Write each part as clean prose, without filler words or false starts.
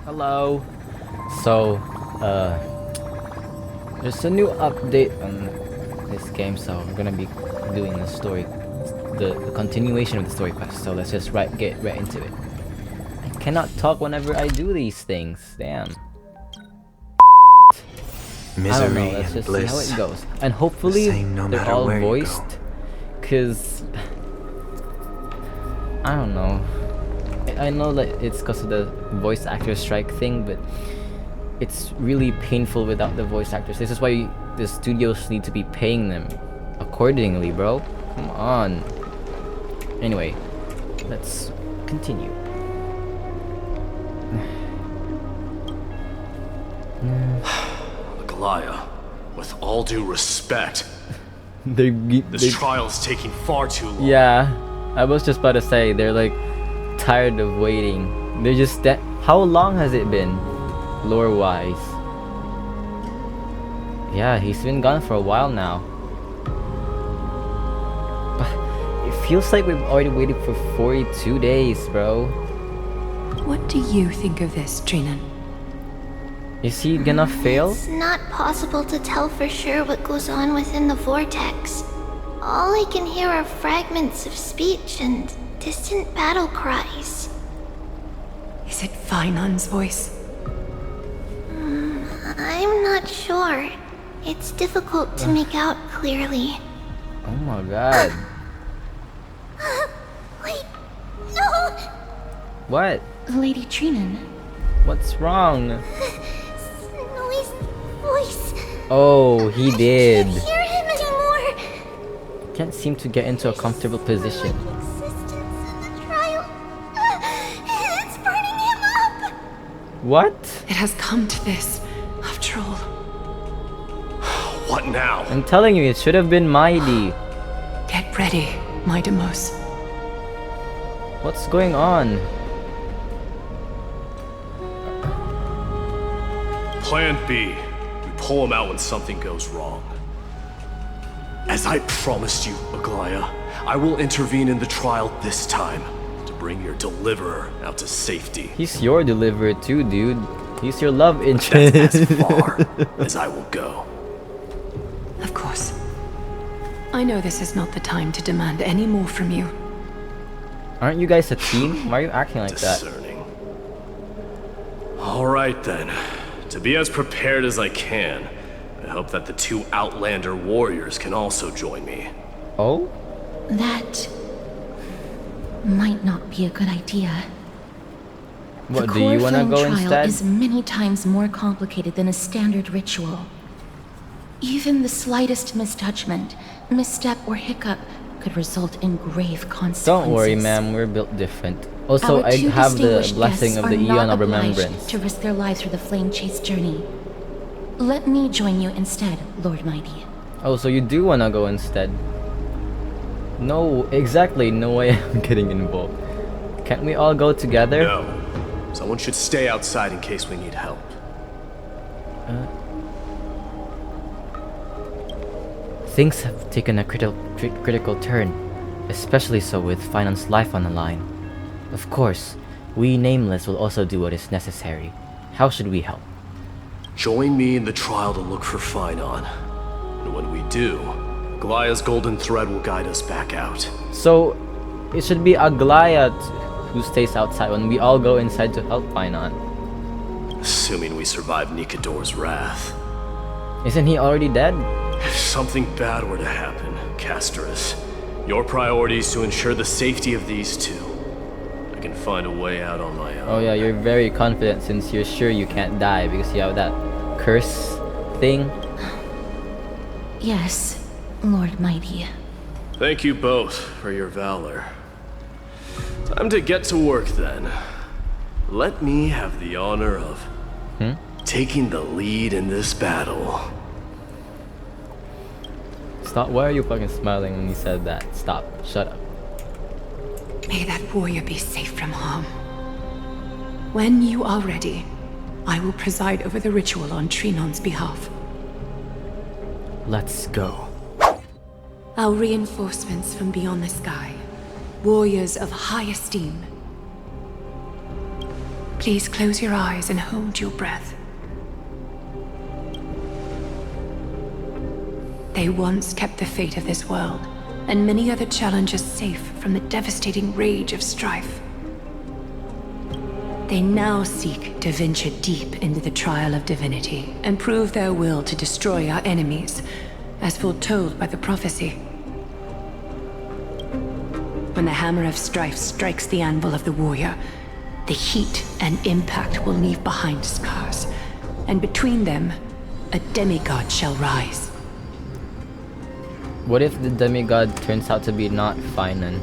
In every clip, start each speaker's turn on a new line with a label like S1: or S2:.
S1: Hello. So, there's a new update on this game, so we're gonna be doing the story, the continuation of the story quest. So let's just get right into it. I cannot talk whenever I do these things. Damn.
S2: Misery
S1: I don't know. Let's
S2: and
S1: just
S2: bliss.
S1: see how it goes, and hopefully
S2: No
S1: they're
S2: matter
S1: all
S2: where you
S1: voiced. Cause I don't know. I know that it's because of the voice actor strike thing, but it's really painful without the voice actors. This is why the studios need to be paying them accordingly, bro. Come on. Anyway, let's continue.
S3: Aglaya, with all due respect,
S1: This
S3: this trial's taking far too long.
S1: Yeah, I was just about to say they're like tired of waiting. They're just that. How long has it been, lore-wise? Yeah, he's been gone for a while now. But it feels like we've already waited for 42 days, bro.
S4: What do you think of this, Trinan?
S1: Is he gonna fail?
S5: It's not possible to tell for sure what goes on within the vortex. All I can hear are fragments of speech and distant battle cries.
S4: Is it Phainon's voice?
S5: I'm not sure. It's difficult to make out clearly.
S1: Oh my god.
S5: Wait, no!
S1: What?
S5: Lady Trinan.
S1: What's wrong?
S5: Noise, voice.
S1: Oh, he did.
S5: I can't hear him anymore.
S1: Can't seem to get into a comfortable position.
S5: Existence in the trial. It's burning him up.
S1: What?
S4: It has come to this, after all.
S3: What now?
S1: I'm telling you, it should have been Mydei.
S4: Get ready, Mydei.
S1: What's going on?
S3: Plan B. We pull him out when something goes wrong. As I promised you, Aglaya, I will intervene in the trial this time to bring your deliverer out to safety.
S1: He's your deliverer too, dude. He's your love interest.
S3: That's as far as I will go.
S4: Of course. I know this is not the time to demand any more from you.
S1: Aren't you guys a team? Why are you acting like that?
S3: Discerning. All right then. To be as prepared as I can, I hope that the two Outlander warriors can also join me.
S1: Oh?
S5: That might not be a good idea.
S1: What, do you wanna go
S5: trial
S1: instead?
S5: is many times more complicated than a standard ritual. Even the slightest misjudgment, misstep, or hiccup could result in grave consequences.
S1: Don't worry, ma'am. We're built different. Also,
S5: Our
S1: I
S5: two
S1: have the
S5: distinguished
S1: blessing
S5: guests
S1: of the
S5: are
S1: Eon
S5: not
S1: of
S5: obliged
S1: Remembrance.
S5: to risk their lives for the flame chase journey. Let me join you instead, Lord Mydei.
S1: Oh, so you do wanna go instead? No, exactly. No way I'm getting involved. Can't we all go together?
S3: No. Someone should stay outside in case we need help.
S1: Things have taken a critical turn, especially so with Phainon's life on the line. Of course, we Nameless will also do what is necessary. How should we help?
S3: Join me in the trial to look for Phainon. And when we do, Aglaya's golden thread will guide us back out.
S1: So, it should be Aglaya who stays outside when we all go inside to help Phainon.
S3: Assuming we survive Nikador's wrath.
S1: Isn't he already dead?
S3: If something bad were to happen, Casterus, your priority is to ensure the safety of these two. I can find a way out on my own.
S1: Oh yeah, you're very confident since you're sure you can't die because you have that curse thing.
S5: Yes, Lord Mydei.
S3: Thank you both for your valor. Time to get to work then. Let me have the honor of taking the lead in this battle.
S1: Stop. Why are you fucking smiling when you said that? Stop. Shut up.
S4: May that warrior be safe from harm. When you are ready, I will preside over the ritual on Trinon's behalf.
S1: Let's go.
S4: Our reinforcements from beyond the sky. Warriors of high esteem. Please close your eyes and hold your breath. They once kept the fate of this world, and many other challengers safe from the devastating rage of strife. They now seek to venture deep into the trial of divinity and prove their will to destroy our enemies, as foretold by the prophecy. When the hammer of strife strikes the anvil of the warrior, the heat and impact will leave behind scars, and between them, a demigod shall rise.
S1: What if the demigod turns out to be not Phainon,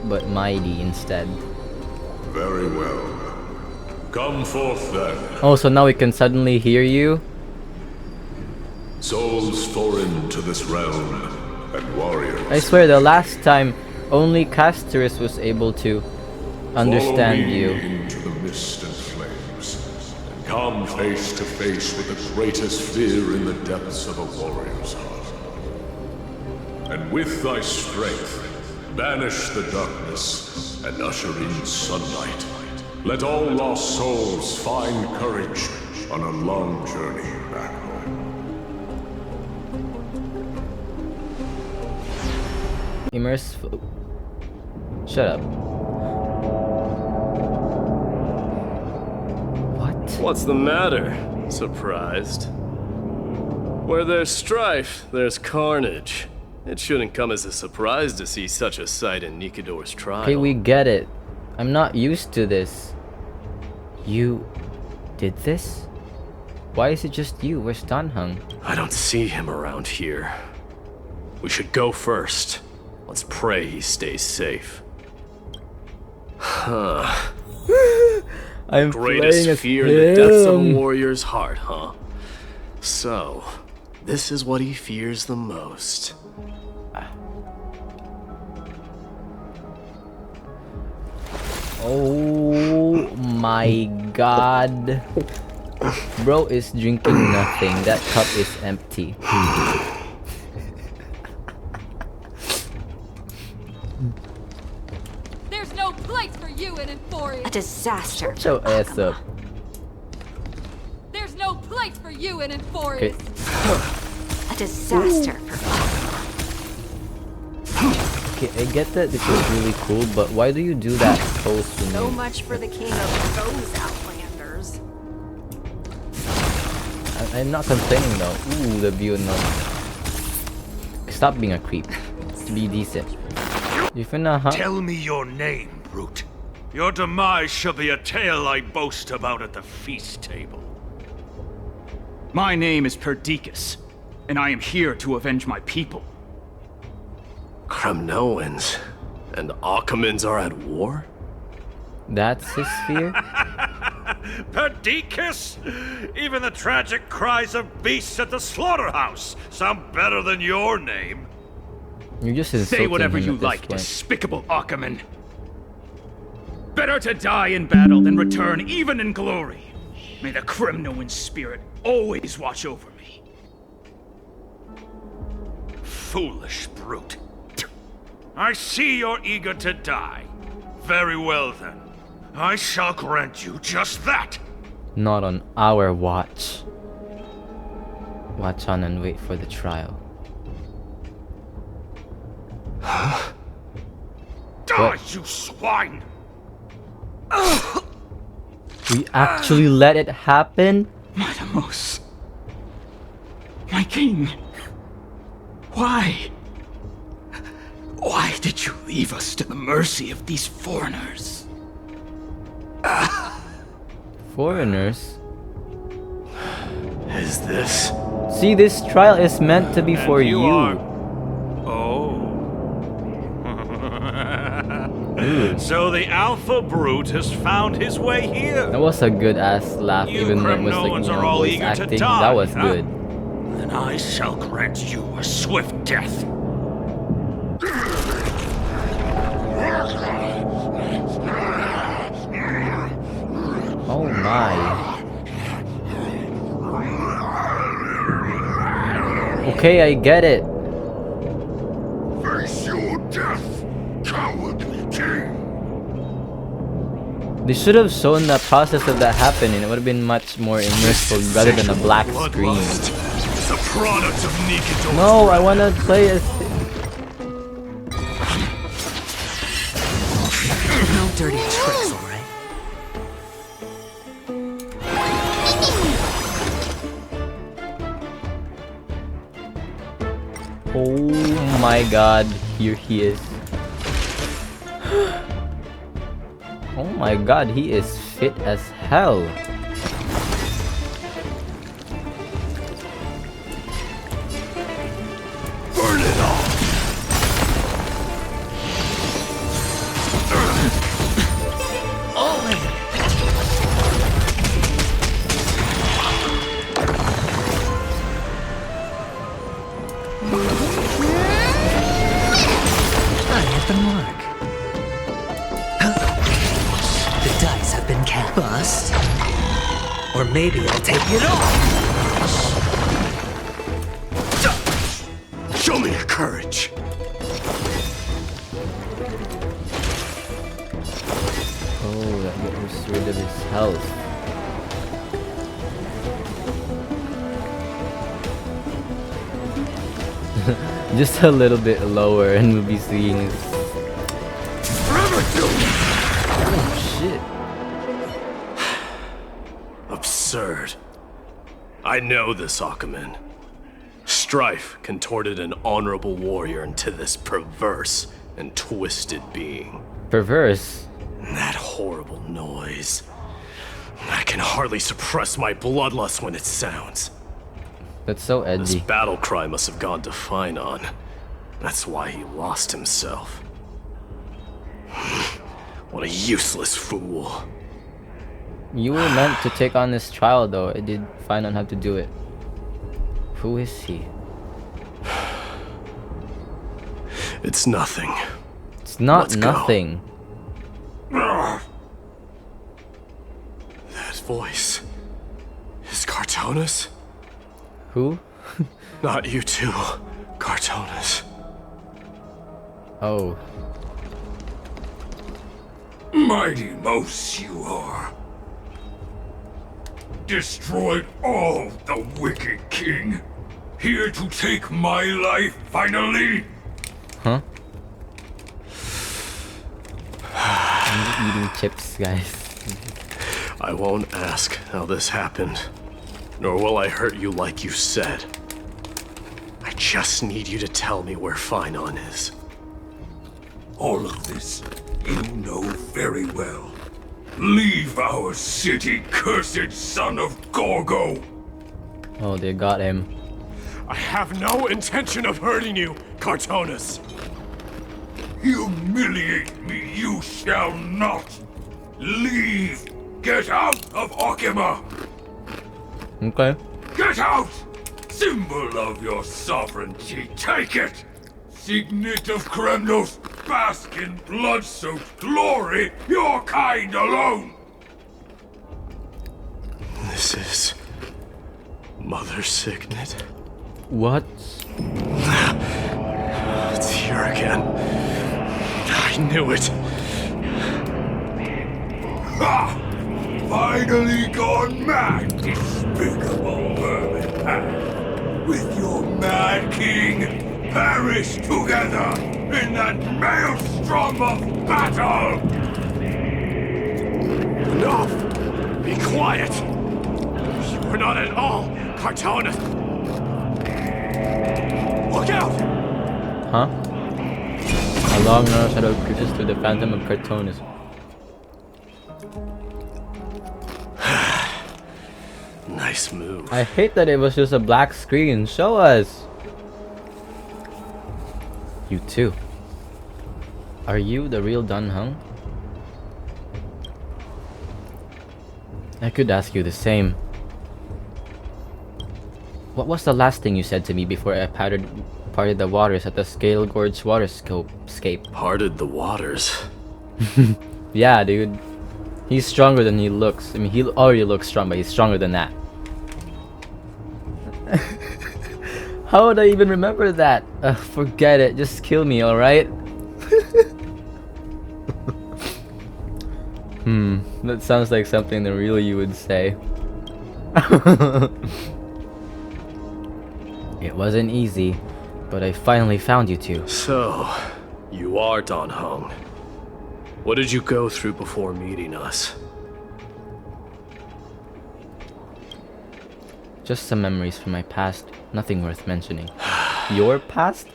S1: but Mydei instead?
S2: Very well. Come forth then.
S1: Oh, so now we can suddenly hear you?
S2: Souls foreign to this realm, and warriors.
S1: I swear the last time only Casterus was able to understand
S2: Follow me
S1: you.
S2: into the mist and flames, and come face to face with the greatest fear in the depths of a warrior's heart. And with thy strength, banish the darkness and usher in sunlight. Let all lost souls find courage on a long journey back home.
S1: Immersive. Shut up. What?
S3: What's the matter? Surprised? Where there's strife, there's carnage. It shouldn't come as a surprise to see such a sight in Nikidor's trial.
S1: Okay, we get it. I'm not used to this. You did this? Why is it just you? Where's Danheng?
S3: I don't see him around here. We should go first. Let's pray he stays safe. Huh.
S1: I'm
S3: Greatest
S1: playing as
S3: fear in the depths of a
S1: him.
S3: warrior's heart, huh? So, this is what he fears the most.
S1: Oh my god. Bro is drinking nothing. That cup is empty.
S6: There's no place for you in Euphoria.
S7: A disaster.
S1: Show ass up.
S6: There's no place for you in Euphoria.
S1: Okay.
S7: A disaster for
S1: Okay, I get that this is really cool, but why do you do that pose when
S7: so
S1: you...
S7: much for the king of those Outlanders.
S1: I'm not complaining though. Ooh, the view no. Stop being a creep. Be decent. You finna, huh?
S8: Tell me your name, brute. Your demise shall be a tale I boast about at the feast table.
S9: My name is Perdiccas, and I am here to avenge my people.
S3: Kremnoans and Akamans are at war?
S1: That's his fear?
S8: Perdiccas? Even the tragic cries of beasts at the slaughterhouse sound better than your name.
S1: You're just insulting
S9: Say whatever
S1: him
S9: you
S1: at this
S9: like,
S1: point.
S9: despicable Achaman. Better to die in battle than return even in glory. May the Kremnoan spirit always watch over me.
S8: Foolish brute. I see you're eager to die. Very well then. I shall grant you just that.
S1: Not on our watch. Watch on and wait for the trial.
S8: Die, you swine!
S1: We actually let it happen?
S9: Madamos. My king. Why? Why did you leave us to the mercy of these foreigners?
S1: Foreigners?
S3: Is this?
S1: See, this trial is meant to be
S8: And
S1: for you.
S8: are... Oh. So the Alpha Brute has found his way here.
S1: That was a good ass laugh,
S8: You
S1: even though it was like,
S8: Kremnoans
S1: you
S8: are
S1: know,
S8: all
S1: voice
S8: eager to
S1: acting.
S8: die,
S1: That was
S8: huh?
S1: good.
S8: Then I shall grant you a swift death.
S1: Oh my. Okay, I get it.
S2: Face your death, cowardly king.
S1: They should have shown the process of that happening. It would have been much more immersive rather than a black screen.
S3: It's a product of Nikido's
S1: No, I want to play as...
S10: No dirty tricks, alright?
S1: Oh my god, here he is. Oh my god, he is fit as hell.
S3: Burn it all!
S10: I hit the mark. The dice have been cast. Bust. Or maybe I'll take it off.
S3: Show me your courage.
S1: Oh, that gets rid of his health. Just a little bit lower and we'll be seeing his... Oh shit.
S3: Absurd. I know this, Akumen. Strife contorted an honorable warrior into this perverse and twisted being.
S1: Perverse?
S3: That horrible noise. I can hardly suppress my bloodlust when it sounds.
S1: That's so
S3: This
S1: edgy.
S3: battle cry must have gone to Phainon. That's why he lost himself. What a useless fool.
S1: You were meant to take on this trial though. It did Phainon have to do it. Who is he?
S3: It's nothing.
S1: It's not
S3: Let's go.
S1: nothing.
S3: That voice is Cartonus?
S1: Who?
S3: Not you too, Cartonus.
S1: Oh.
S8: Mighty mouse you are. Destroyed all the wicked king. Here to take my life finally.
S1: Huh? I'm just eating chips, guys.
S3: I won't ask how this happened, nor will I hurt you like you said. I just need you to tell me where Phainon is.
S8: All of this you know very well. Leave our city, cursed son of Gorgo.
S1: Oh, they got him.
S3: I have no intention of hurting you, Cartonus.
S8: Humiliate me you shall not. Leave. Get out of Okima.
S1: Okay.
S8: Get out! Symbol of your sovereignty, take it! Signet of Kremnos, bask in blood-soaked glory, your kind alone!
S3: This is Mother Signet.
S1: What?
S3: It's here again. I knew it.
S8: Ha! Finally gone mad, despicable vermin! With your mad king, perish together in that maelstrom of battle!
S3: Enough! Be quiet! You are not at all Cartonus! Look out!
S1: Huh? A long narrow shadow creeps through the phantom of Cartonus.
S3: Nice move.
S1: I hate that it was just a black screen. Show us! You too. Are you the real Dun Hung? I could ask you the same. What was the last thing you said to me before I parted the waters at the Scale Gorge waterscape?
S3: Parted the waters?
S1: Yeah, dude. He's stronger than he looks. I mean, he already looks strong, but he's stronger than that. How would I even remember that? Forget it. Just kill me, alright? That sounds like something that really you would say. It wasn't easy, but I finally found you two.
S3: So, you are Dan Heng. What did you go through before meeting us?
S1: Just some memories from my past, nothing worth mentioning. Your past?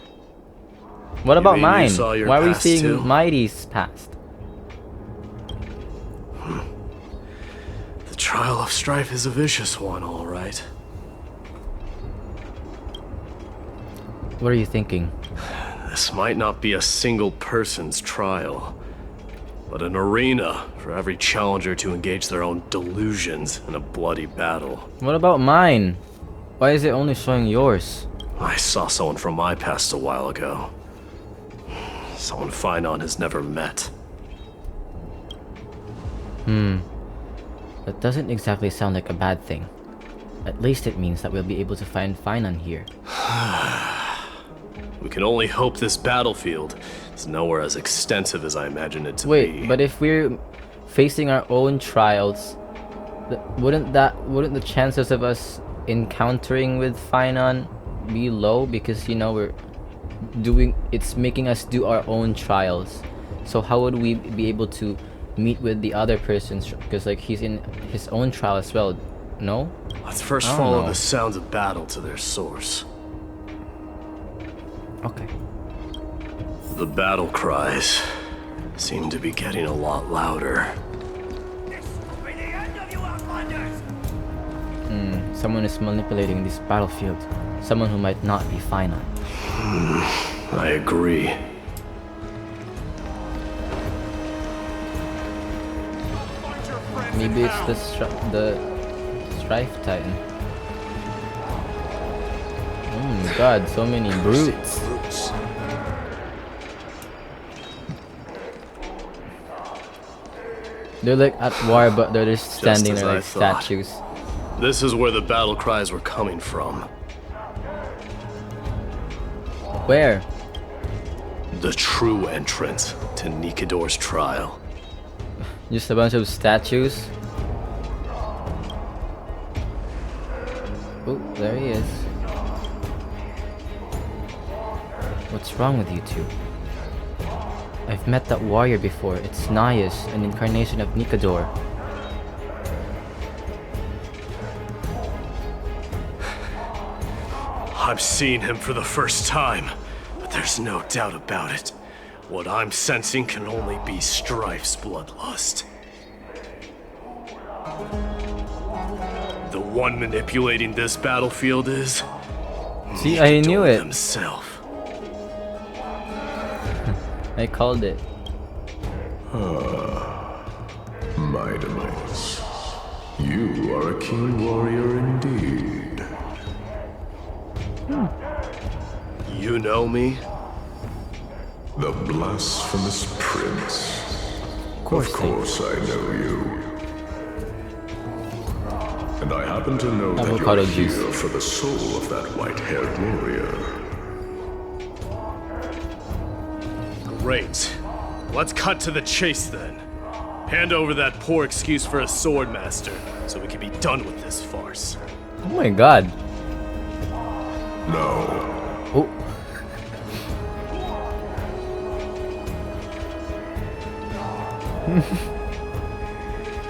S1: What about mine? Why are we seeing Mydei's past?
S3: The trial of strife is a vicious one, all right.
S1: What are you thinking?
S3: This might not be a single person's trial, but an arena for every challenger to engage their own delusions in a bloody battle.
S1: What about mine? Why is it only showing yours?
S3: I saw someone from my past a while ago. Someone Phainon has never met.
S1: That doesn't exactly sound like a bad thing. At least it means that we'll be able to find Phainon here.
S3: We can only hope this battlefield is nowhere as extensive as I imagine it to be.
S1: Wait, but if we're facing our own trials, wouldn't the chances of us encountering with Phainon be low? Because, you know, it's making us do our own trials. So how would we be able to meet with the other person's? Because, like, he's in his own trial as well. No?
S3: Let's first follow the sounds of battle to their source.
S1: Okay.
S3: The battle cries seem to be getting a lot louder.
S1: Someone is manipulating this battlefield. Someone who might not be Phainon.
S3: I agree.
S1: Maybe it's the Strife Titan. Oh my god, so many brutes. They're like at war, but they're just standing there like statues.
S3: This is where the battle cries were coming from.
S1: Where?
S3: The true entrance to Nikador's trial.
S1: Just a bunch of statues. Oh, there he is. What's wrong with you two? I've met that warrior before. It's Naius, an incarnation of Nikador.
S3: I'm seeing him for the first time, but there's no doubt about it. What I'm sensing can only be Strife's bloodlust. The one manipulating this battlefield is...
S1: See, I knew it.
S3: Himself.
S1: I called it.
S2: Mydei, you are a keen warrior indeed.
S3: You know me?
S2: The blasphemous prince.
S1: Of course
S2: I know you. And I happen to know that
S1: Avocado
S2: you're
S1: juice.
S2: here for the soul of that white-haired warrior.
S3: Great. Let's cut to the chase then. Hand over that poor excuse for a sword master, so we can be done with this farce.
S1: Oh my god.
S2: No.
S1: Oh.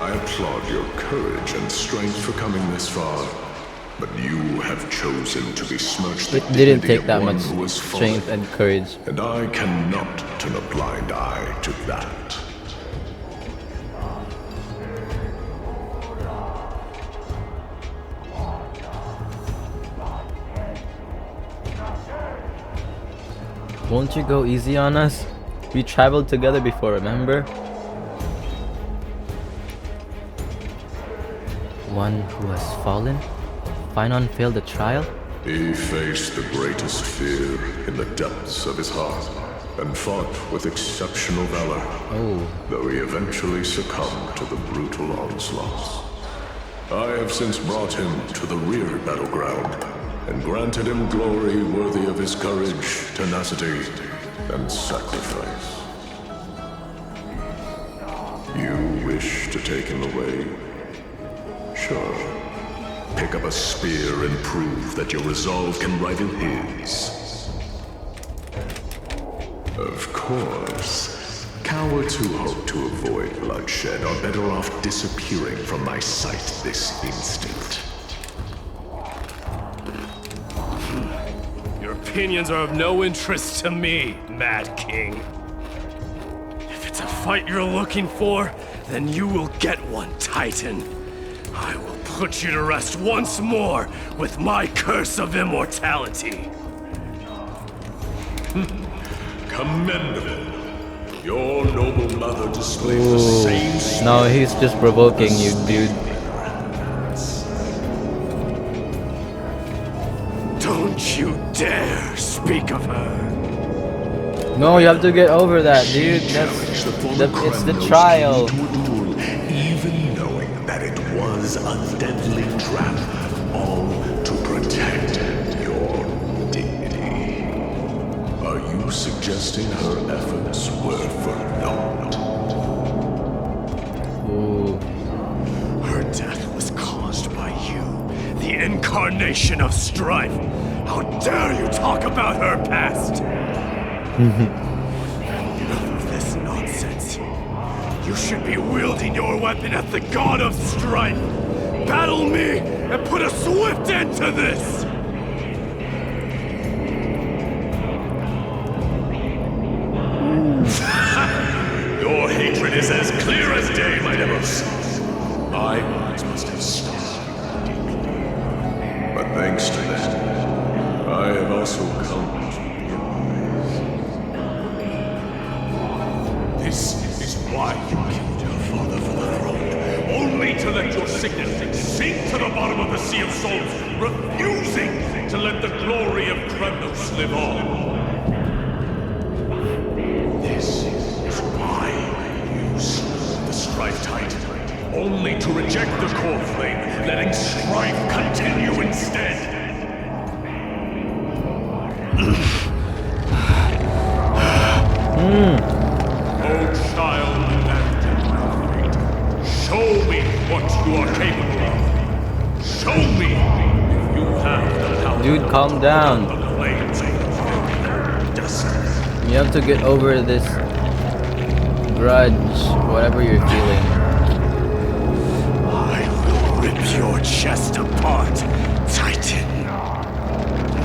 S2: I applaud your courage and strength for coming this far, but you have chosen to besmirch the
S1: It didn't
S2: dignity
S1: take
S2: of
S1: that
S2: one
S1: much
S2: who has
S1: strength
S2: fallen,
S1: and courage.
S2: and I cannot turn a blind eye to that.
S1: Won't you go easy on us? We traveled together before, remember? One who has fallen? Phainon failed the trial?
S2: He faced the greatest fear in the depths of his heart, and fought with exceptional valor, though he eventually succumbed to the brutal onslaughts. I have since brought him to the rear battleground, and granted him glory worthy of his courage, tenacity, and sacrifice. You wish to take him away? Sure. Pick up a spear and prove that your resolve can rival his. Of course, cowards who hope to avoid bloodshed are better off disappearing from my sight this instant.
S3: Your opinions are of no interest to me, Mad King. If it's a fight you're looking for, then you will get one, Titan. I will put you to rest once more with my curse of immortality.
S2: Commendable. Your noble mother displays the same.
S1: No, he's just provoking you, dude.
S3: Don't you dare speak of her.
S1: No, you have to get over that, dude. It's the trial.
S2: Even knowing that it was a deadly trap, all to protect your dignity. Are you suggesting her efforts were for naught?
S1: Ooh.
S3: Her death was caused by you, the incarnation of strife. How dare you talk about her past? Enough of this nonsense. You should be wielding your weapon at the god of strife. Battle me and put a swift end to this!
S2: Your hatred is as clear as day, my devils. My eyes must have starved deeply. But thanks to that, I have also come to realize. This is why you killed your father for the throne, only to let your sickness sink to the bottom of the Sea of Souls, refusing to let the glory of Kremnos live on. This is why you slew the Strife Titan, only to reject the core flame, letting strife continue instead. Oh, child and fate, show me what you are capable of. Show me if you have the power.
S1: Dude, calm down.
S2: The flames of destiny.
S1: You have to get over this grudge, whatever you're feeling.
S3: I will rip your chest apart, Titan.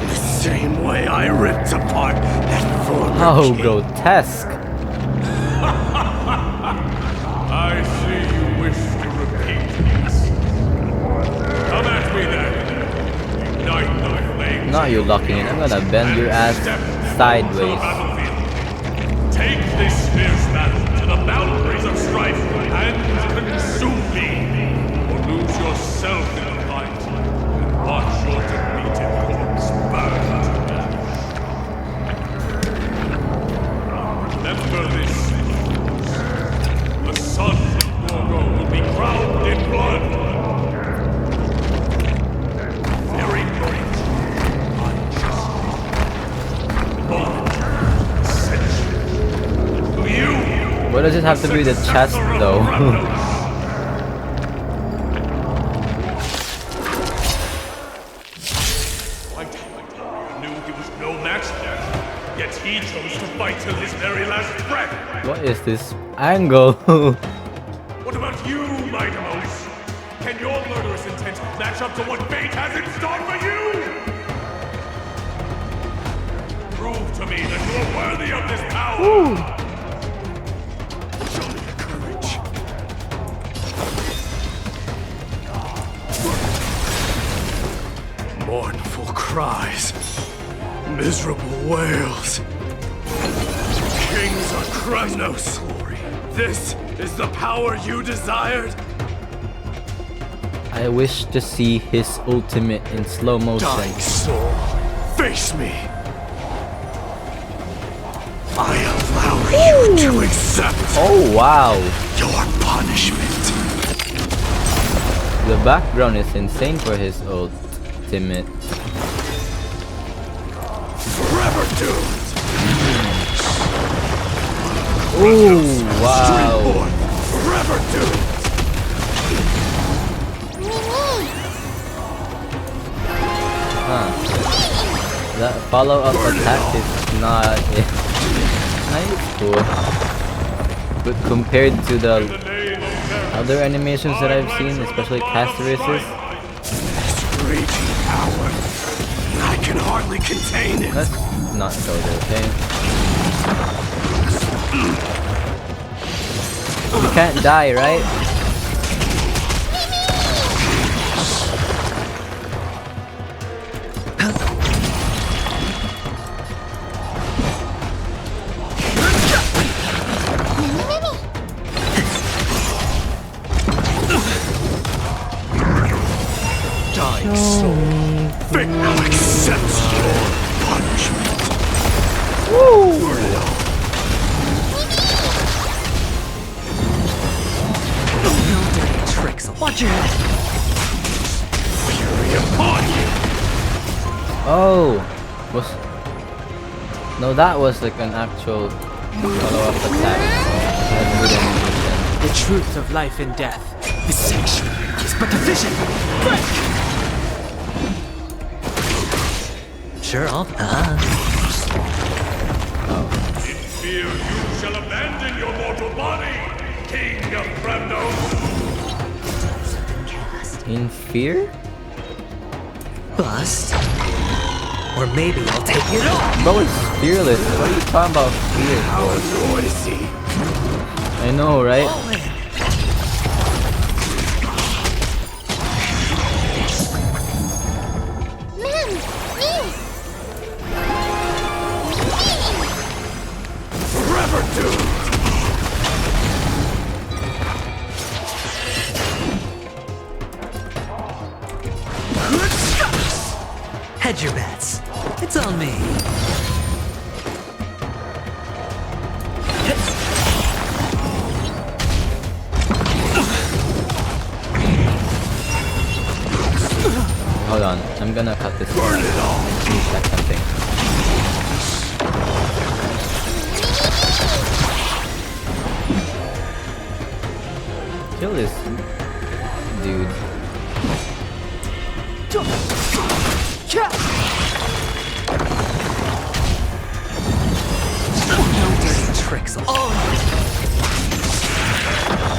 S3: The same way I ripped apart that former
S1: How
S3: king.
S1: grotesque.
S2: I see you wish to repeat this. Come at me then. Ignite thy flames.
S1: Not you locking in. I'm gonna bend your ass sideways.
S2: Take this fierce battle to the boundaries of strife and consume me, or lose yourself in the fight and watch your defeated corpse burn to ash. Remember this. The son of Broooo will be crowned in blood. Very great,
S1: Why does it have to be the chest though?
S2: Knew he was no match there, yet he chose to fight till his very last breath.
S1: What is this angle?
S2: What about you, Mydei? Can your murderous intent match up to what fate has in store for you? Prove to me that you're worthy of this power.
S1: Ooh.
S3: Show me your courage. Mournful cries. Miserable wails. Kings of Kremnos. This is the power you desired?
S1: I wish to see his ultimate in slow motion.
S3: Dying soul, face me. I allow you to accept
S1: Oh wow!
S3: your punishment.
S1: The background is insane for his ultimate.
S3: Forever doomed.
S1: Ooh, wow.
S3: Streetborn, forever doomed.
S1: That follow-up attack is not nice, cool. But compared to the other animations that I've seen, especially Castorus's,
S3: Raging power. I can hardly contain it.
S1: let's not go there, okay? You can't die, right?
S3: Dying soul. Phainon accepts your punishment.
S1: Woo!
S10: No dirty tricks. Watch your head.
S3: Fury upon you.
S1: Oh, no, that was like an actual follow-up attack. That's good animation.
S10: The truth of life and death. The sanctuary is but a vision. Break! Sure, I'll.
S2: In fear you shall abandon your mortal body, King of Phainon.
S1: In fear?
S10: Bust. Or maybe I'll take it all.
S1: Bro, it's fearless. What are you talking about fear for?
S3: Noisy.
S1: I know, right?
S3: Forever doomed.
S10: Hedge your bets. It's on me.
S1: Hold on, I'm gonna cut this. Burn it all. That something. Kill this dude.
S10: No dirty tricks.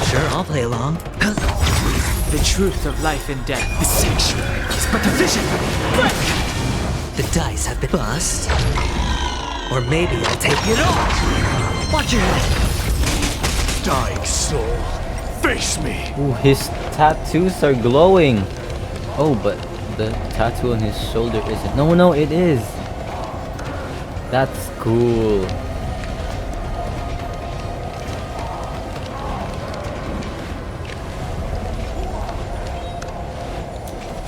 S10: Sure, I'll play along. The truth of life and death. The sanctuary is but a vision. Break! The dice have been bust. Or maybe I'll take it all. Watch your head.
S3: Dying soul. Face me.
S1: Ooh, his tattoos are glowing. Oh, but the tattoo on his shoulder isn't. No, it is. That's cool.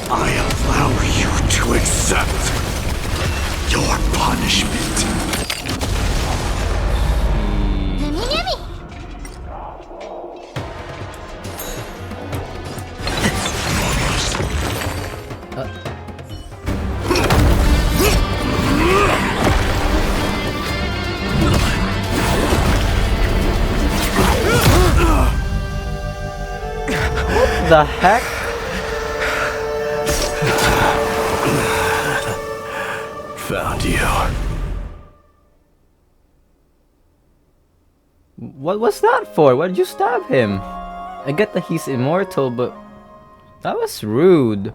S3: I allow you to accept your punishment.
S1: The heck?
S3: Found you.
S1: What was that for? Why did you stab him? I get that he's immortal, but that was rude.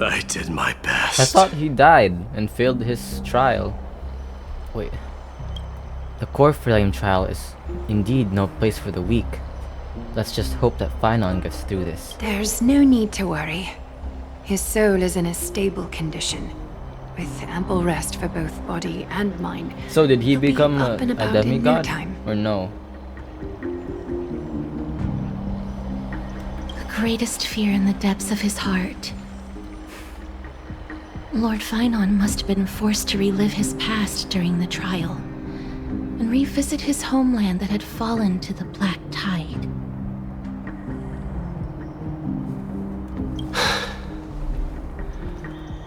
S3: I did my best.
S1: I thought he died and failed his trial. Wait. The core flame trial is indeed no place for the weak. Let's just hope that Phainon gets through this.
S4: There's no need to worry. His soul is in a stable condition, with ample rest for both body and mind.
S1: So did he
S4: He'll be
S1: become
S4: up and
S1: a
S4: about in no
S1: demigod?
S4: time.
S1: Or no?
S5: The greatest fear in the depths of his heart. Lord Phainon must have been forced to relive his past during the trial, and revisit his homeland that had fallen to the black tide.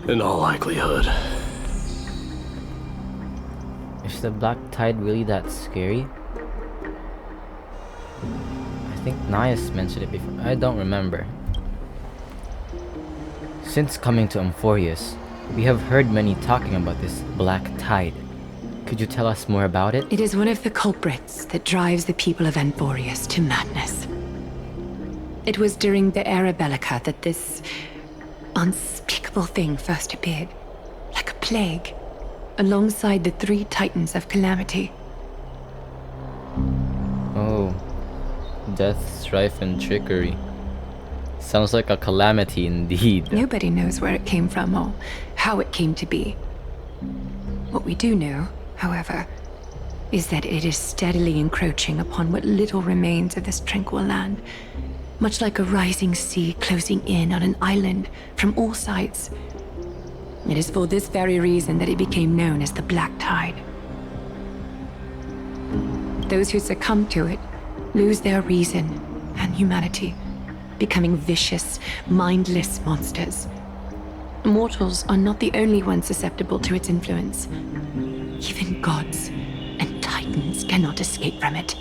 S3: In all likelihood.
S1: Is the black tide really that scary? I think Nias mentioned it before. I don't remember. Since coming to Amphorius, we have heard many talking about this black tide. Could you tell us more about it?
S4: It is one of the culprits that drives the people of Amphorius to madness. It was during the Era Bellica that this unspeakable thing first appeared, like a plague, alongside the 3 titans of calamity.
S1: Oh, death, strife, and trickery. Sounds like a calamity indeed.
S4: Nobody knows where it came from or how it came to be. What we do know, however, is that it is steadily encroaching upon what little remains of this tranquil land, much like a rising sea closing in on an island from all sides. It is for this very reason that it became known as the Black Tide. Those who succumb to it lose their reason and humanity, becoming vicious, mindless monsters. Mortals are not the only ones susceptible to its influence. Even gods and titans cannot escape from it.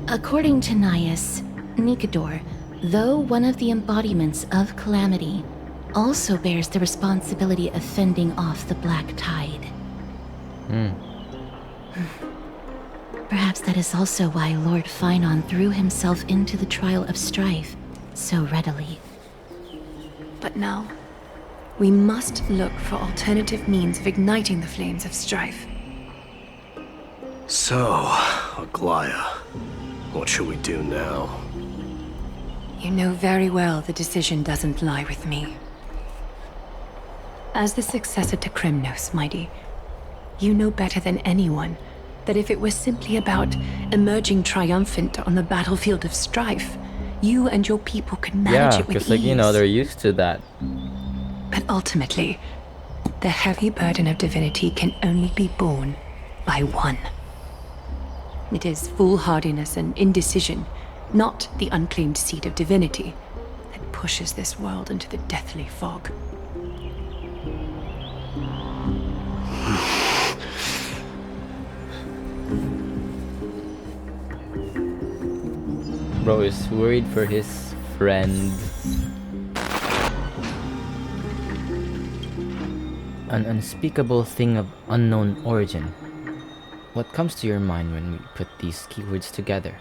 S5: According to Nias, Nikador, though one of the embodiments of calamity, also bears the responsibility of fending off the Black Tide. Perhaps that is also why Lord Phainon threw himself into the trial of strife so readily.
S4: But now, we must look for alternative means of igniting the flames of strife.
S3: So, Aglaya, what should we do now?
S4: You know very well the decision doesn't lie with me. As the successor to Kremnos, Mydei, you know better than anyone that if it was simply about emerging triumphant on the battlefield of strife, you and your people could manage it with ease.
S1: Yeah, because, like, you know, they're used to that.
S4: But ultimately, the heavy burden of divinity can only be borne by one. It is foolhardiness and indecision, not the unclaimed seed of divinity, that pushes this world into the deathly fog.
S1: Bro is worried for his friend. An unspeakable thing of unknown origin. What comes to your mind when we put these keywords together?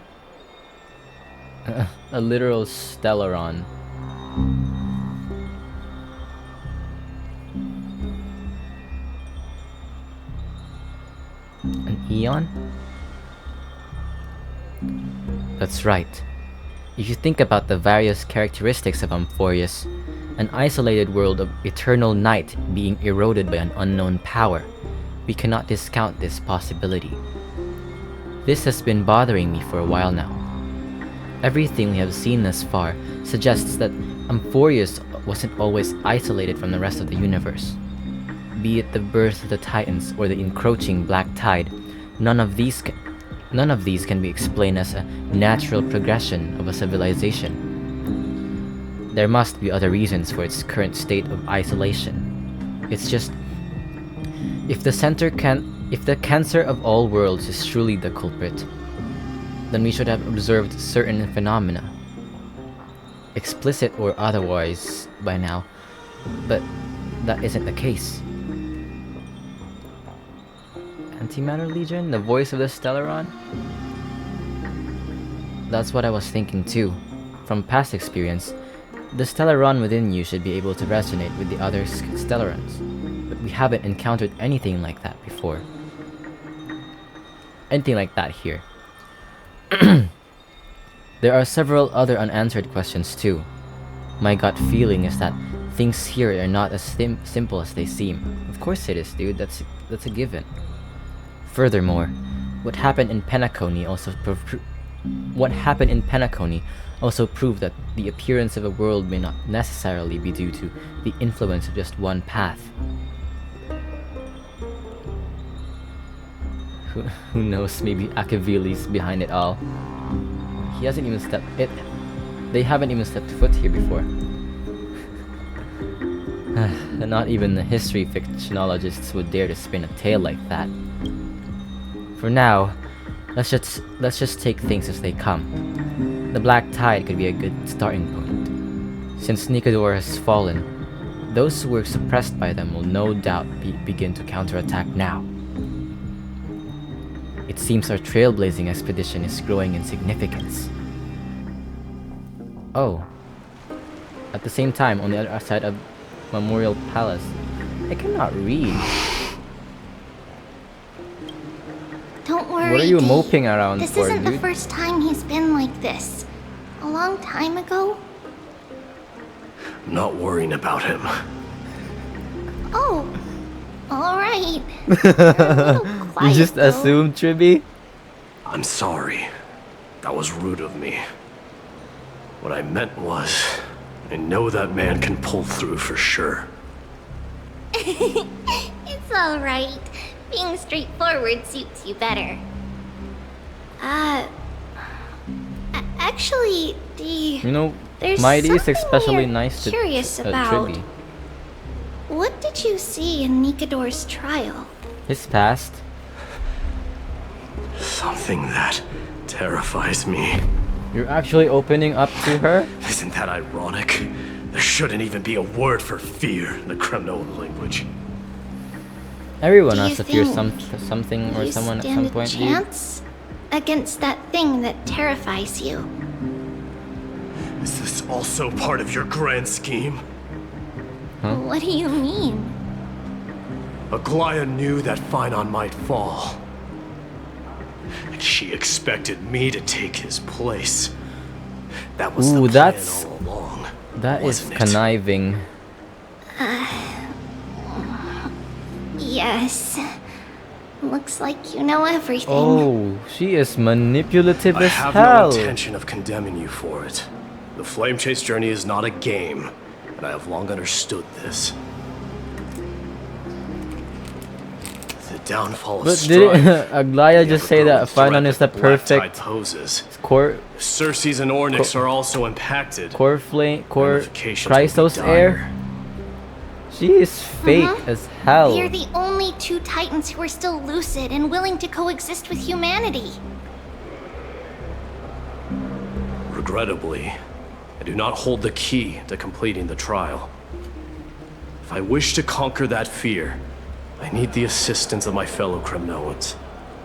S1: A literal stellaron. An eon? That's right. If you think about the various characteristics of Amphorius, an isolated world of eternal night being eroded by an unknown power, we cannot discount this possibility. This has been bothering me for a while now. Everything we have seen thus far suggests that Amphorius wasn't always isolated from the rest of the universe. Be it the birth of the Titans or the encroaching Black Tide, none of these can be explained as a natural progression of a civilization. There must be other reasons for its current state of isolation. It's just, if the cancer of all worlds is truly the culprit, then we should have observed certain phenomena, explicit or otherwise, by now, but that isn't the case. Antimatter Legion? The voice of the Stellaron? That's what I was thinking too. From past experience, the Stellaron within you should be able to resonate with the other Stellarons, but we haven't encountered anything like that before. Anything like that here. There are several other unanswered questions too. My gut feeling is that things here are not as simple as they seem. Of course it is, dude. That's a given. Furthermore, what happened in Penacony also proved that the appearance of a world may not necessarily be due to the influence of just one path. Who knows, maybe Akavili's behind it all. They haven't even stepped foot here before. And not even the history fictionologists would dare to spin a tale like that. For now, Let's just take things as they come. The Black Tide could be a good starting point. Since Nikador has fallen, those who were suppressed by them will no doubt begin to counterattack now. It seems our trailblazing expedition is growing in significance. Oh. At the same time, on the other side of Memorial Palace, I cannot read.
S11: Don't worry,
S1: What are you
S11: Dee.
S1: moping around
S11: This
S1: for,
S11: isn't
S1: dude?
S11: the first time he's been like this. A long time ago.
S3: I'm not worrying about him.
S11: Oh, all right.
S1: You just assumed, Tribby?
S3: I'm sorry. That was rude of me. What I meant was, I know that man can pull through for sure.
S11: It's all right. Being straightforward suits you better. Actually, Dee,
S1: You know,
S11: there's
S1: Mydei is
S11: something
S1: especially
S11: we're
S1: nice to
S11: curious about.
S1: Tribby.
S11: What did you see in Nikador's trial?
S1: His past.
S3: Something that terrifies me.
S1: You're actually opening up to her?
S3: Isn't that ironic? There shouldn't even be a word for fear in the Kremnoan language.
S1: Everyone
S11: Do
S1: has
S11: you
S1: to fear
S11: think
S1: something or
S11: you
S1: someone at
S11: stand
S1: some
S11: a
S1: point, dude.
S11: chance against that thing that terrifies you?
S3: Is this also part of your grand scheme?
S11: What do you mean?
S3: Aglaya knew that Phainon might fall. And she expected me to take his place. That was the plan all along.
S1: That is
S3: wasn't it?
S1: conniving.
S11: Yes. Looks like you know everything.
S1: Oh, she is manipulative
S3: I
S1: as
S3: have
S1: hell.
S3: no intention of condemning you for it. The Flame Chase journey is not a game, and I have long understood this. The downfall of
S1: But
S3: strife.
S1: did Aglaya just say that Phainon is the
S3: Black Tide
S1: perfect
S3: poses.
S1: core
S3: Cersei's and Ornyx are also impacted.
S1: core
S3: Ramifications will be
S1: Chrysos
S3: dire.
S1: heir? She is fake as hell.
S11: They're the only two Titans who are still lucid and willing to coexist with humanity.
S3: Regrettably, I do not hold the key to completing the trial. If I wish to conquer that fear, I need the assistance of my fellow Kremnoans.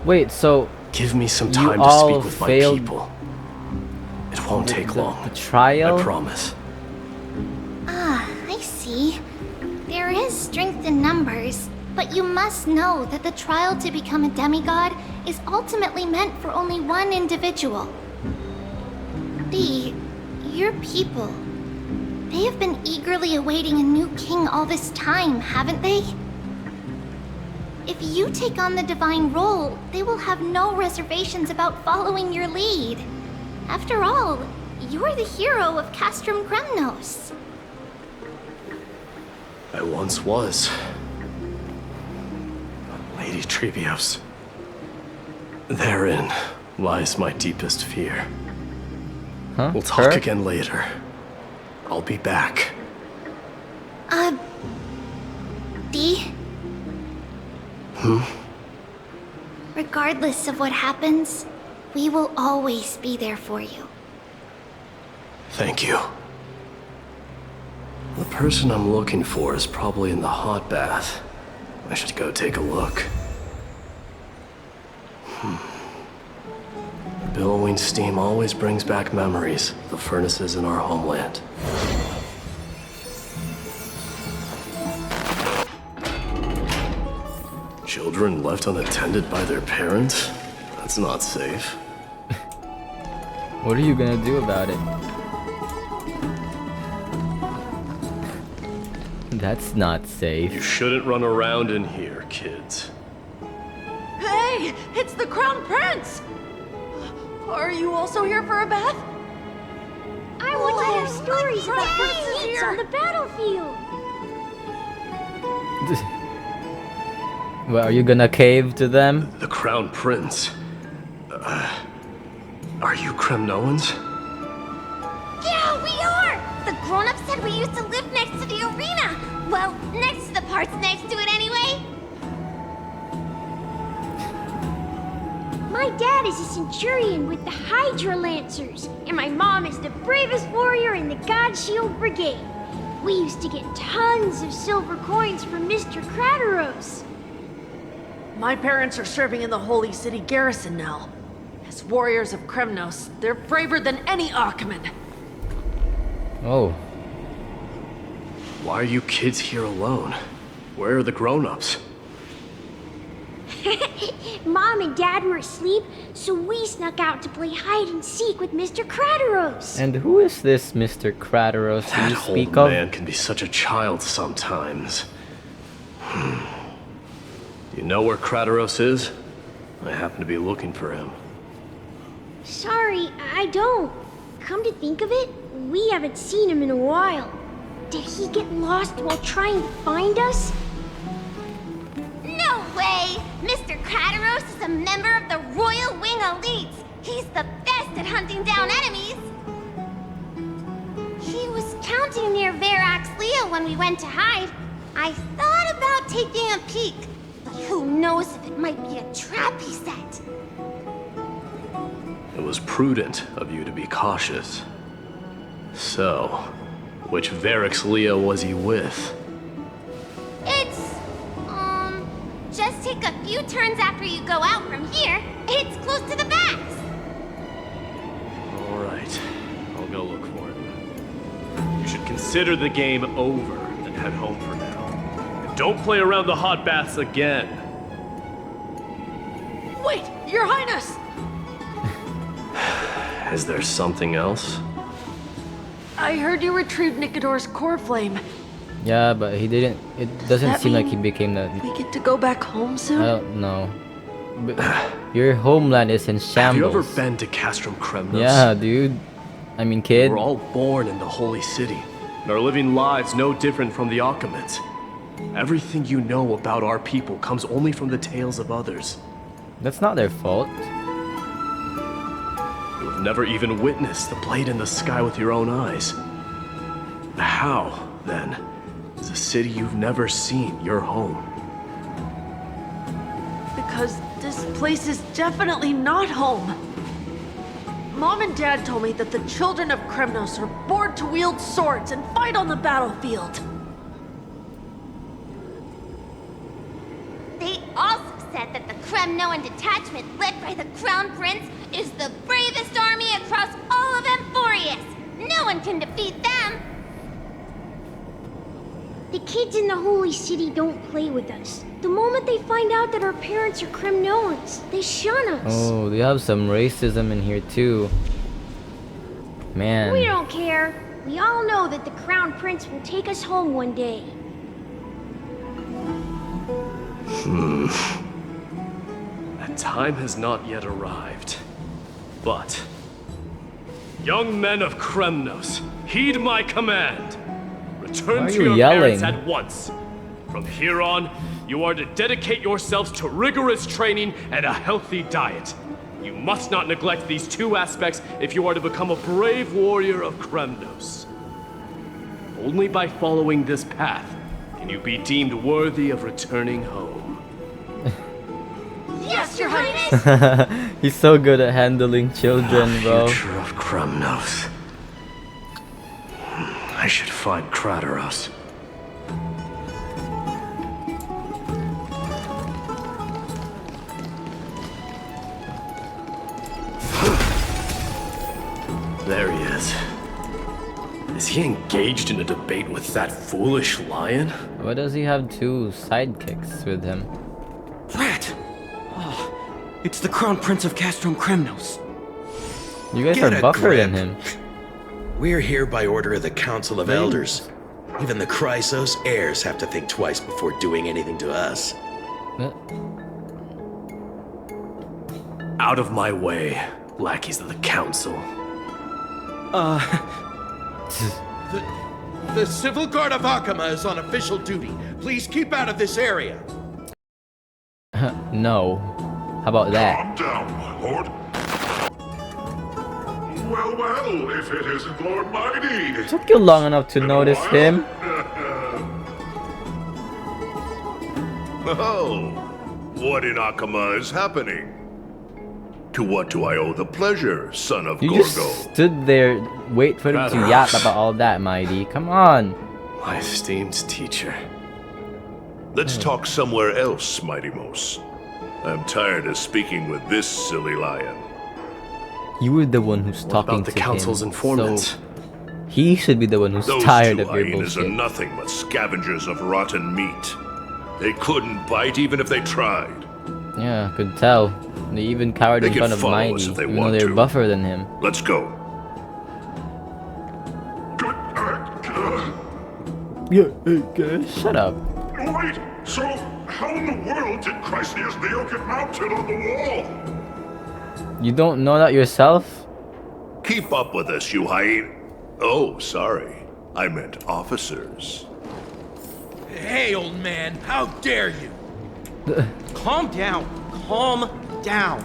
S1: Wait, so
S3: give me some
S1: you
S3: time to
S1: all
S3: speak with my
S1: failed
S3: people. It won't take long.
S1: the trial?
S3: I promise.
S11: Ah, I see. There is strength in numbers, but you must know that the trial to become a demigod is ultimately meant for only one individual. Your people. They have been eagerly awaiting a new king all this time, haven't they? If you take on the divine role, they will have no reservations about following your lead. After all, you're the hero of Castrum Kremnos.
S3: I once was. Lady Trebios. Therein lies my deepest fear.
S1: Huh?
S3: We'll talk again later. I'll be back.
S11: Dee? Regardless of what happens, we will always be there for you.
S3: Thank you. The person I'm looking for is probably in the hot bath. I should go take a look. Billowing steam always brings back memories of the furnaces in our homeland. Children left unattended by their parents? That's not safe.
S1: What are you gonna do about it? That's not safe.
S3: You shouldn't run around in here, kids.
S6: Hey, it's the Crown Prince! Are you also here for a bath?
S11: I want to hear stories about
S6: Prince
S11: kids on the battlefield.
S1: Well, are you gonna cave to them?
S3: The Crown Prince. Are you Kremnoans?
S11: Yeah, we are! The grown-ups said we used to live next to the arena. Well, next to the parts next to it anyway.
S12: My dad is a centurion with the Hydra Lancers, and my mom is the bravest warrior in the God Shield Brigade. We used to get tons of silver coins from Mr. Crateros.
S6: My parents are serving in the Holy City garrison now. As warriors of Kremnos, they're braver than any Achaemen.
S1: Oh.
S3: Why are you kids here alone? Where are the grown-ups?
S12: Mom and Dad were asleep, so we snuck out to play hide and seek with Mr. Crateros.
S1: And who is this Mr. Crateros
S3: That
S1: you
S3: old
S1: speak of?
S3: man can be such a child sometimes. Do you know where Crateros is? I happen to be looking for him.
S12: Sorry, I don't. Come to think of it, we haven't seen him in a while. Did he get lost while trying to find us?
S11: No way! Mr. Crateros is a member of the Royal Wing Elites. He's the best at hunting down enemies. He was counting near Verax Leo when we went to hide. I thought about taking a peek, but who knows if it might be a trap he set.
S3: It was prudent of you to be cautious. So, which Verax Leo was he with?
S11: It's, just take a few turns after you go out from here. It's close to the bats.
S3: Alright, I'll go look for him. You should consider the game over and head home for now. And don't play around the hot baths again.
S6: Wait, Your Highness!
S3: Is there something else?
S6: I heard you retrieved Nicodor's core flame.
S1: Yeah, but he didn't. It doesn't seem like he became the.
S6: We get to go back home soon?
S1: I don't know. But your homeland is in shambles.
S3: Have you ever been to Castrum Kremnos?
S1: Yeah, dude. I mean, kid.
S3: We're all born in the Holy City, and are living lives no different from the Achaemens. Everything you know about our people comes only from the tales of others.
S1: That's not their fault.
S3: You have never even witnessed the blade in the sky with your own eyes. How, then, is a city you've never seen your home?
S6: Because this place is definitely not home. Mom and Dad told me that the children of Kremnos are born to wield swords and fight on the battlefield.
S11: They also said that the Kremnoan detachment led by the Crown Prince is the bravest army across all of Amphorius. No one can defeat them.
S12: The kids in the Holy City don't play with us. The moment they find out that our parents are Kremnoans, they shun us.
S1: Oh, they have some racism in here too. Man.
S12: We don't care. We all know that the Crown Prince will take us home one day.
S3: That time has not yet arrived. But, young men of Kremnos, heed my command. Return to your parents at once. From here on, you are to dedicate yourselves to rigorous training and a healthy diet. You must not neglect these two aspects if you are to become a brave warrior of Kremnos. Only by following this path can you be deemed worthy of returning home.
S11: Yes, Your Highness!
S1: He's so good at handling children, bro.
S3: The future of Kremnos. I should find Crateros. There he is. Is he engaged in a debate with that foolish lion?
S1: Why does he have two sidekicks with him?
S13: Rat! Oh, it's the Crown Prince of Castrum Kremnos.
S1: You guys are buffer than him.
S14: We're here by order of the Council of Elders. Even the Chrysos heirs have to think twice before doing anything to us.
S3: Out of my way, lackeys of the Council.
S14: The Civil Guard of Achaemen is on official duty. Please keep out of this area.
S1: No. How about that?
S2: Calm down, my lord. Well, well, if it isn't Lord Mydei.
S1: It took you long enough to notice him.
S2: Oh, what in Achaemen is happening? To what do I owe the pleasure, son of
S1: You
S2: Gorgo?
S1: just stood there, wait for him to
S2: Pleasure, son of
S1: You
S2: Gorgo.
S1: just stood there, wait for him to yap about all that, Mydei. Come on.
S3: My esteemed teacher.
S2: Let's talk somewhere else, Mydei. I'm tired of speaking with this silly lion.
S1: You were the one who's
S3: What
S1: talking
S3: about the
S1: to
S3: council's
S1: him.
S3: informants?
S1: So he should be the one who's
S2: Those
S1: tired
S2: two
S1: of your
S2: hyenas are
S1: bullshit.
S2: nothing but scavengers of rotten meat. They couldn't bite even if they tried.
S1: Yeah, could tell. They even cowered
S2: They
S1: in
S2: can
S1: front of
S2: follow us
S1: Mydei,
S2: if they
S1: even though
S2: want
S1: they're
S2: to.
S1: buffer than him.
S2: Let's go.
S1: Shut up.
S8: Wait, so how in the world did Chrysia's Neo get mounted on the wall?
S1: You don't know that yourself?
S2: Keep up with us, you hyena. Oh, sorry. I meant officers.
S13: Hey, old man, how dare you? Calm down. Calm down.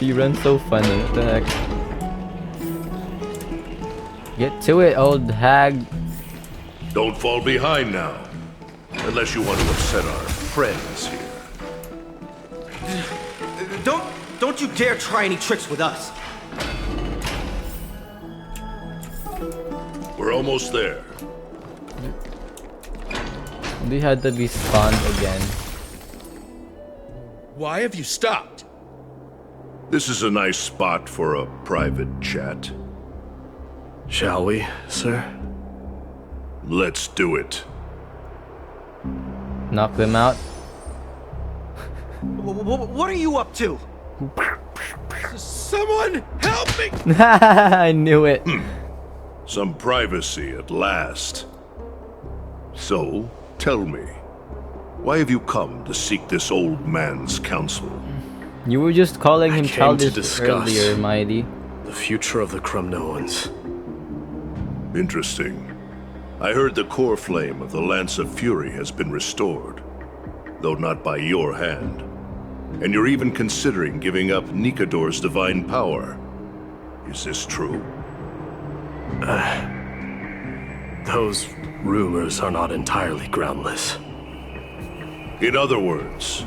S1: You run so funny. What the heck? Get to it, old hag.
S2: Don't fall behind now. Unless you want to upset our friends here.
S13: Don't you dare try any tricks with us.
S2: We're almost there.
S1: They had to be spawned again.
S14: Why have you stopped?
S2: This is a nice spot for a private chat.
S3: Shall we, sir?
S2: Let's do it.
S1: Knock them out.
S13: What are you up to?
S14: Someone help me!
S1: I knew it.
S2: Some privacy at last. So, tell me, why have you come to seek this old man's counsel?
S1: You were just calling him
S3: I came to
S1: childish
S3: discuss
S1: earlier, Mydei.
S3: the future of the Cremnoans.
S2: Interesting. I heard the core flame of the Lance of Fury has been restored, though not by your hand. And you're even considering giving up Nikador's divine power. Is this true?
S3: Those rumors are not entirely groundless.
S2: In other words,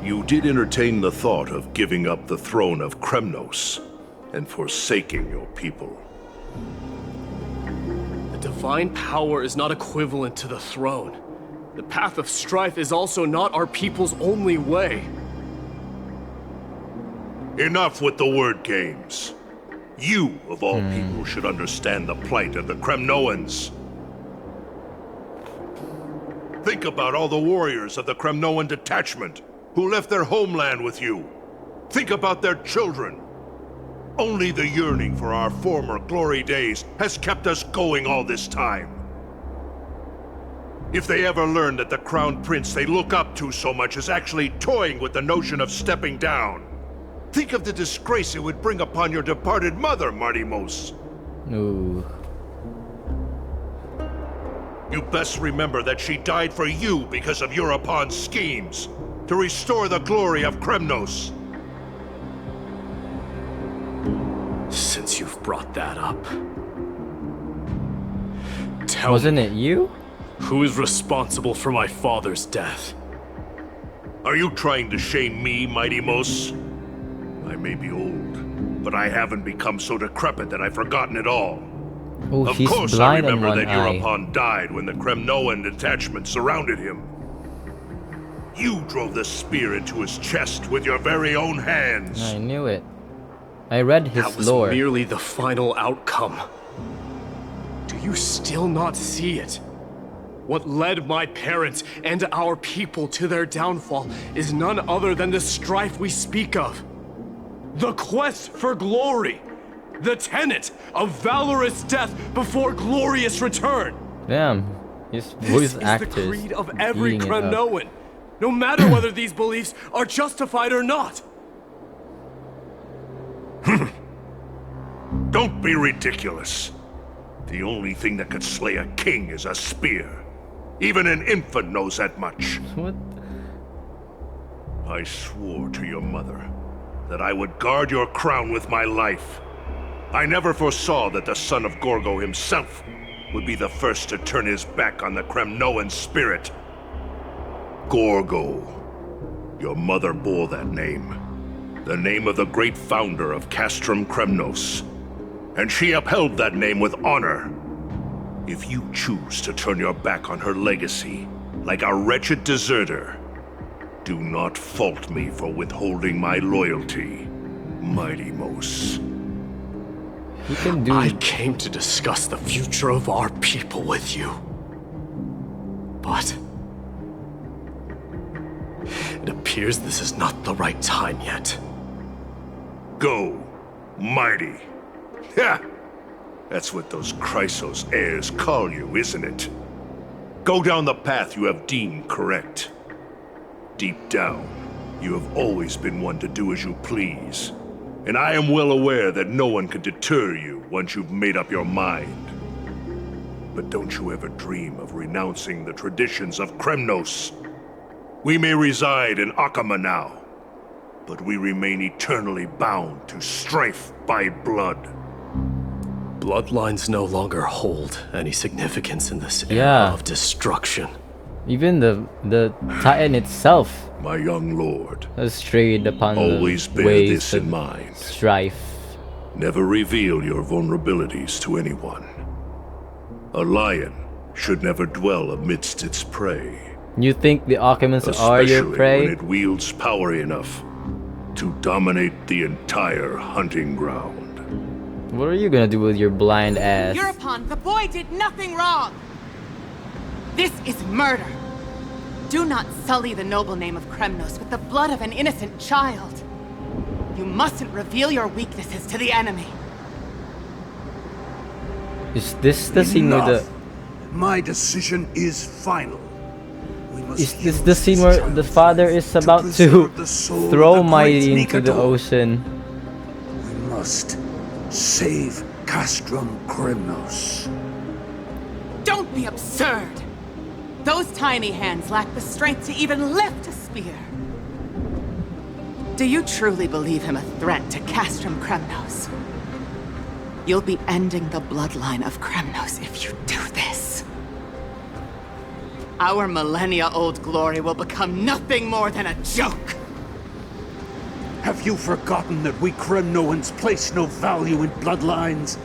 S2: you did entertain the thought of giving up the throne of Kremnos and forsaking your people.
S3: The divine power is not equivalent to the throne. The path of strife is also not our people's only way.
S2: Enough with the word games. You, of all people, should understand the plight of the Kremnoans. Think about all the warriors of the Kremnoan detachment who left their homeland with you. Think about their children. Only the yearning for our former glory days has kept us going all this time. If they ever learn that the crown prince they look up to so much is actually toying with the notion of stepping down, think of the disgrace it would bring upon your departed mother, Mydei.
S1: Ooh.
S2: You best remember that she died for you because of Europon's schemes, to restore the glory of Kremnos.
S3: Since you've brought that up, tell
S1: Wasn't
S3: me,
S1: it you?
S3: who is responsible for my father's death?
S2: Are you trying to shame me, Mydei? I may be old, but I haven't become so decrepit that I've forgotten it all.
S1: Oh,
S2: Of
S1: he's
S2: course I
S1: blind in
S2: remember
S1: one
S2: that
S1: eye.
S2: Europon died when the Kremnoan detachment surrounded him. You drove the spear into his chest with your very own hands.
S1: I knew it. I read his
S3: That was
S1: lore.
S3: merely the final outcome. Do you still not see it? What led my parents and our people to their downfall is none other than the strife we speak of. The quest for glory. The tenet of valorous death before glorious return.
S1: Damn. His voice
S3: This is
S1: actors.
S3: the creed of every
S1: eating it up.
S3: Kremnoan, no matter whether these beliefs are justified or not.
S2: Don't be ridiculous. The only thing that could slay a king is a spear. Even an infant knows that much.
S1: What?
S2: I swore to your mother that I would guard your crown with my life. I never foresaw that the son of Gorgo himself would be the first to turn his back on the Kremnoan spirit. Gorgo. Your mother bore that name. The name of the great founder of Castrum Kremnos. And she upheld that name with honor. If you choose to turn your back on her legacy, like a wretched deserter, do not fault me for withholding my loyalty, Mighty Mos.
S3: I came to discuss the future of our people with you. But it appears this is not the right time yet.
S2: Go, Mighty. Ha! That's what those Chrysos heirs call you, isn't it? Go down the path you have deemed correct. Deep down, you have always been one to do as you please. And I am well aware that no one can deter you once you've made up your mind. But don't you ever dream of renouncing the traditions of Kremnos. We may reside in Akama now, but we remain eternally bound to strife by blood.
S3: Bloodlines no longer hold any significance in this era of destruction.
S1: Even the Titan itself,
S2: my young lord,
S1: has strayed upon
S2: always
S1: the
S2: bear
S1: ways
S2: this
S1: of
S2: in mind.
S1: Strife.
S2: Never reveal your vulnerabilities to anyone. A lion should never dwell amidst its prey.
S1: You think the Alchemists are your prey?
S2: Especially when it wields power enough to dominate the entire hunting ground.
S1: What are you gonna do with your blind ass?
S15: Europawn, the boy did nothing wrong! This is murder! Do not sully the noble name of Kremnos with the blood of an innocent child. You mustn't reveal your weaknesses to the enemy.
S1: Is this the scene where the...
S8: My decision is final.
S1: Is this the scene where the father is about to throw Mydei into the ocean?
S8: We must save Castrum Kremnos.
S15: Don't be absurd! Those tiny hands lack the strength to even lift a spear. Do you truly believe him a threat to Castrum Kremnos? You'll be ending the bloodline of Kremnos if you do this. Our millennia-old glory will become nothing more than a joke.
S8: Have you forgotten that we Kremnoans place no value in bloodlines?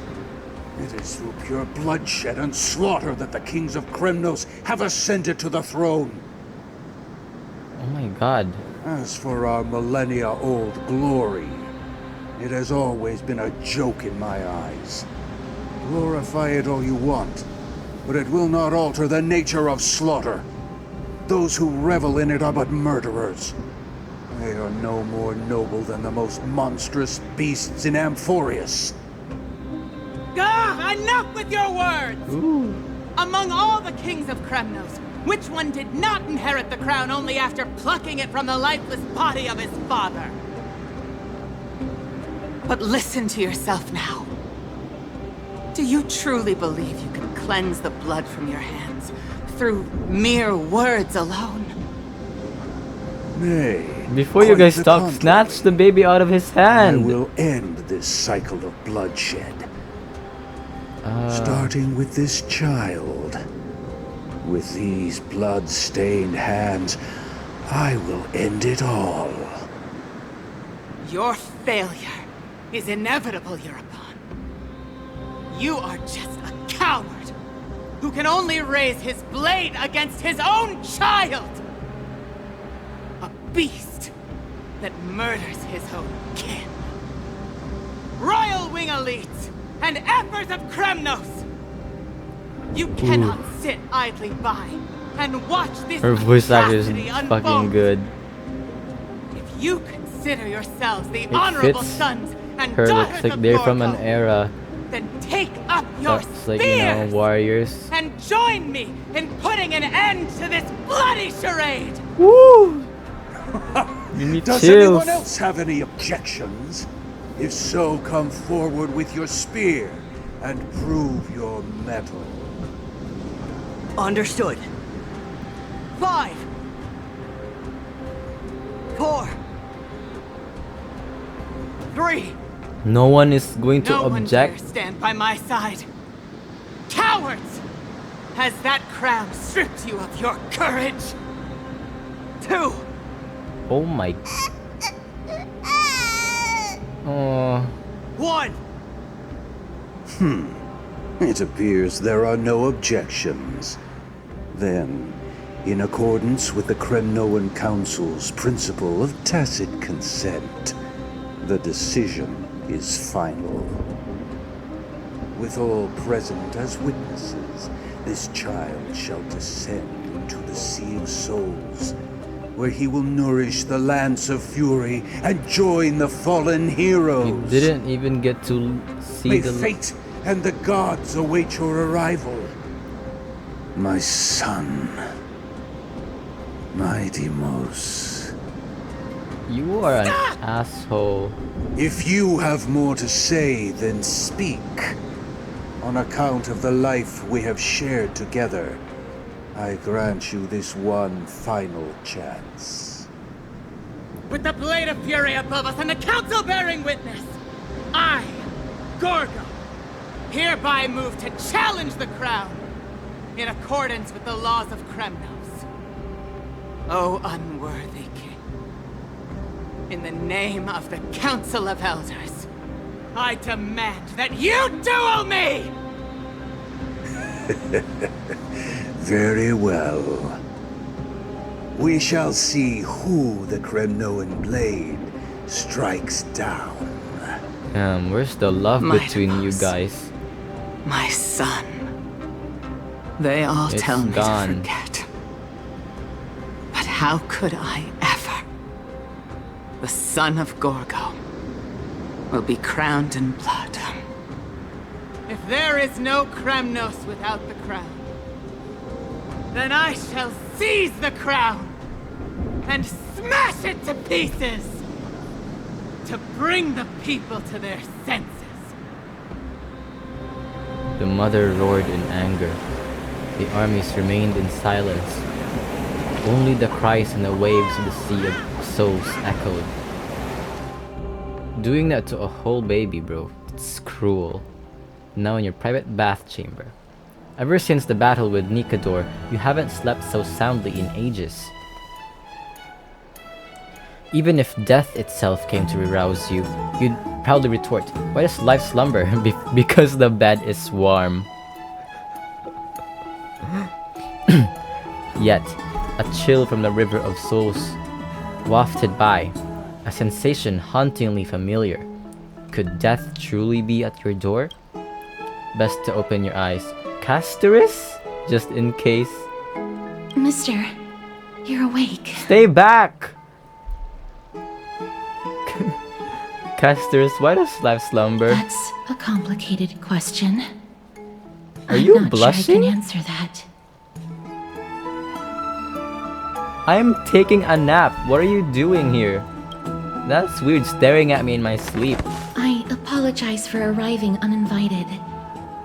S8: It is through pure bloodshed and slaughter that the kings of Kremnos have ascended to the throne.
S1: Oh my god.
S8: As for our millennia-old glory, it has always been a joke in my eyes. Glorify it all you want, but it will not alter the nature of slaughter. Those who revel in it are but murderers. They are no more noble than the most monstrous beasts in Amphorius.
S15: Ah, enough with your words!
S1: Ooh.
S15: Among all the kings of Kremnos, which one did not inherit the crown only after plucking it from the lifeless body of his father? But listen to yourself now. Do you truly believe you can cleanse the blood from your hands through mere words alone?
S8: Nay.
S1: Before you guys talk, snatch the baby out of his hand.
S8: I will end this cycle of bloodshed. Starting with this child. With these blood-stained hands, I will end it all.
S15: Your failure is inevitable, Europawn. You are just a coward who can only raise his blade against his own child! A beast that murders his own kin. Royal Wing Elites and Emperors of Kremnos! You cannot sit idly by and watch this
S1: Her voice actor is
S15: atrocity
S1: fucking
S15: unfold.
S1: good.
S15: If you consider yourselves the honorable
S1: fits
S15: sons and
S1: her
S15: daughters
S1: looks like
S15: of
S1: they're from an
S15: Gorgo,
S1: era
S15: then take up your
S1: that's like, you know,
S15: spears
S1: warriors.
S15: and join me in putting an end to this bloody charade!
S1: Woo!
S8: Does anyone else have any objections? If so, come forward with your spear and prove your mettle.
S15: Understood. 5, 4, 3.
S1: No one is going to
S15: No one
S1: object.
S15: dare stand by my side. Cowards! Cowards! Has that crown stripped you of your courage? 2.
S1: Oh my. Oh.
S15: 1.
S16: It appears there are no objections. Then, in accordance with the Kremnoan Council's principle of tacit consent, the decision is final. With all present as witnesses, this child shall descend into the Sea of Souls, where he will nourish the Lance of Fury and join the fallen heroes.
S1: You didn't even get to see
S16: May
S1: the
S16: fate and the gods await your arrival. My son, Mydei.
S1: You are an asshole.
S16: If you have more to say, then speak. On account of the life we have shared together, I grant you this one final chance.
S15: With the blade of fury above us and the council bearing witness, I, Gorgo, hereby move to challenge the crown in accordance with the laws of Kremnos. O unworthy king, in the name of the Council of Elders, I demand that you duel me!
S16: Very well. We shall see who the Kremnoan blade strikes down.
S1: Where's the love between you guys?
S15: My son. They all
S1: It's
S15: tell me
S1: gone.
S15: to forget. But how could I ever? The son of Gorgo will be crowned in blood. If there is no Kremnos without the crown, then I shall seize the crown and smash it to pieces to bring the people to their senses.
S1: The mother roared in anger. The armies remained in silence. Only the cries and the waves of the Sea of Souls echoed. Doing that to a whole baby, bro, it's cruel. Now in your private bath chamber. Ever since the battle with Nikador, you haven't slept so soundly in ages. Even if death itself came to arouse you, you'd proudly retort, why does life slumber? Because the bed is warm. Yet, a chill from the river of souls wafted by, a sensation hauntingly familiar. Could death truly be at your door? Best to open your eyes. Casterus? Just in case.
S5: Mister, you're awake.
S1: Stay back! Casterus, why does life slumber?
S5: That's a complicated question.
S1: Are you
S5: I'm not
S1: blushing?
S5: Sure I can answer that.
S1: I'm taking a nap. What are you doing here? That's weird, staring at me in my sleep.
S5: I apologize for arriving uninvited.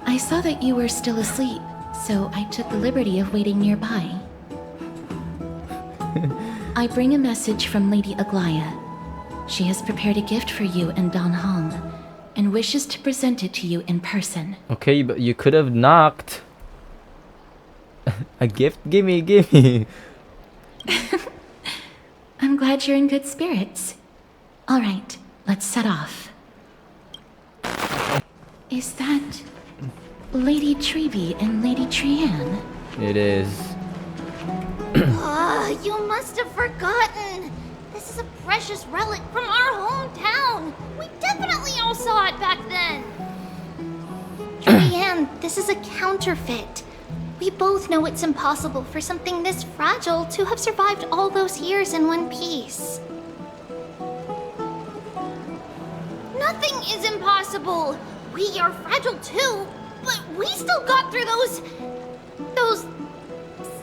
S5: I saw that you were still asleep, so I took the liberty of waiting nearby. I bring a message from Lady Aglaya. She has prepared a gift for you and Don Hong, and wishes to present it to you in person.
S1: Okay, but you could have knocked. A gift? Gimme.
S5: I'm glad you're in good spirits. Alright, let's set off. Is that Lady Treevee and Lady Trianne?
S1: It is.
S11: You must have forgotten. This is a precious relic from our hometown. We definitely all saw it back then. Trianne, this is a counterfeit. We both know it's impossible for something this fragile to have survived all those years in one piece. Nothing is impossible. We are fragile too, but we still got through those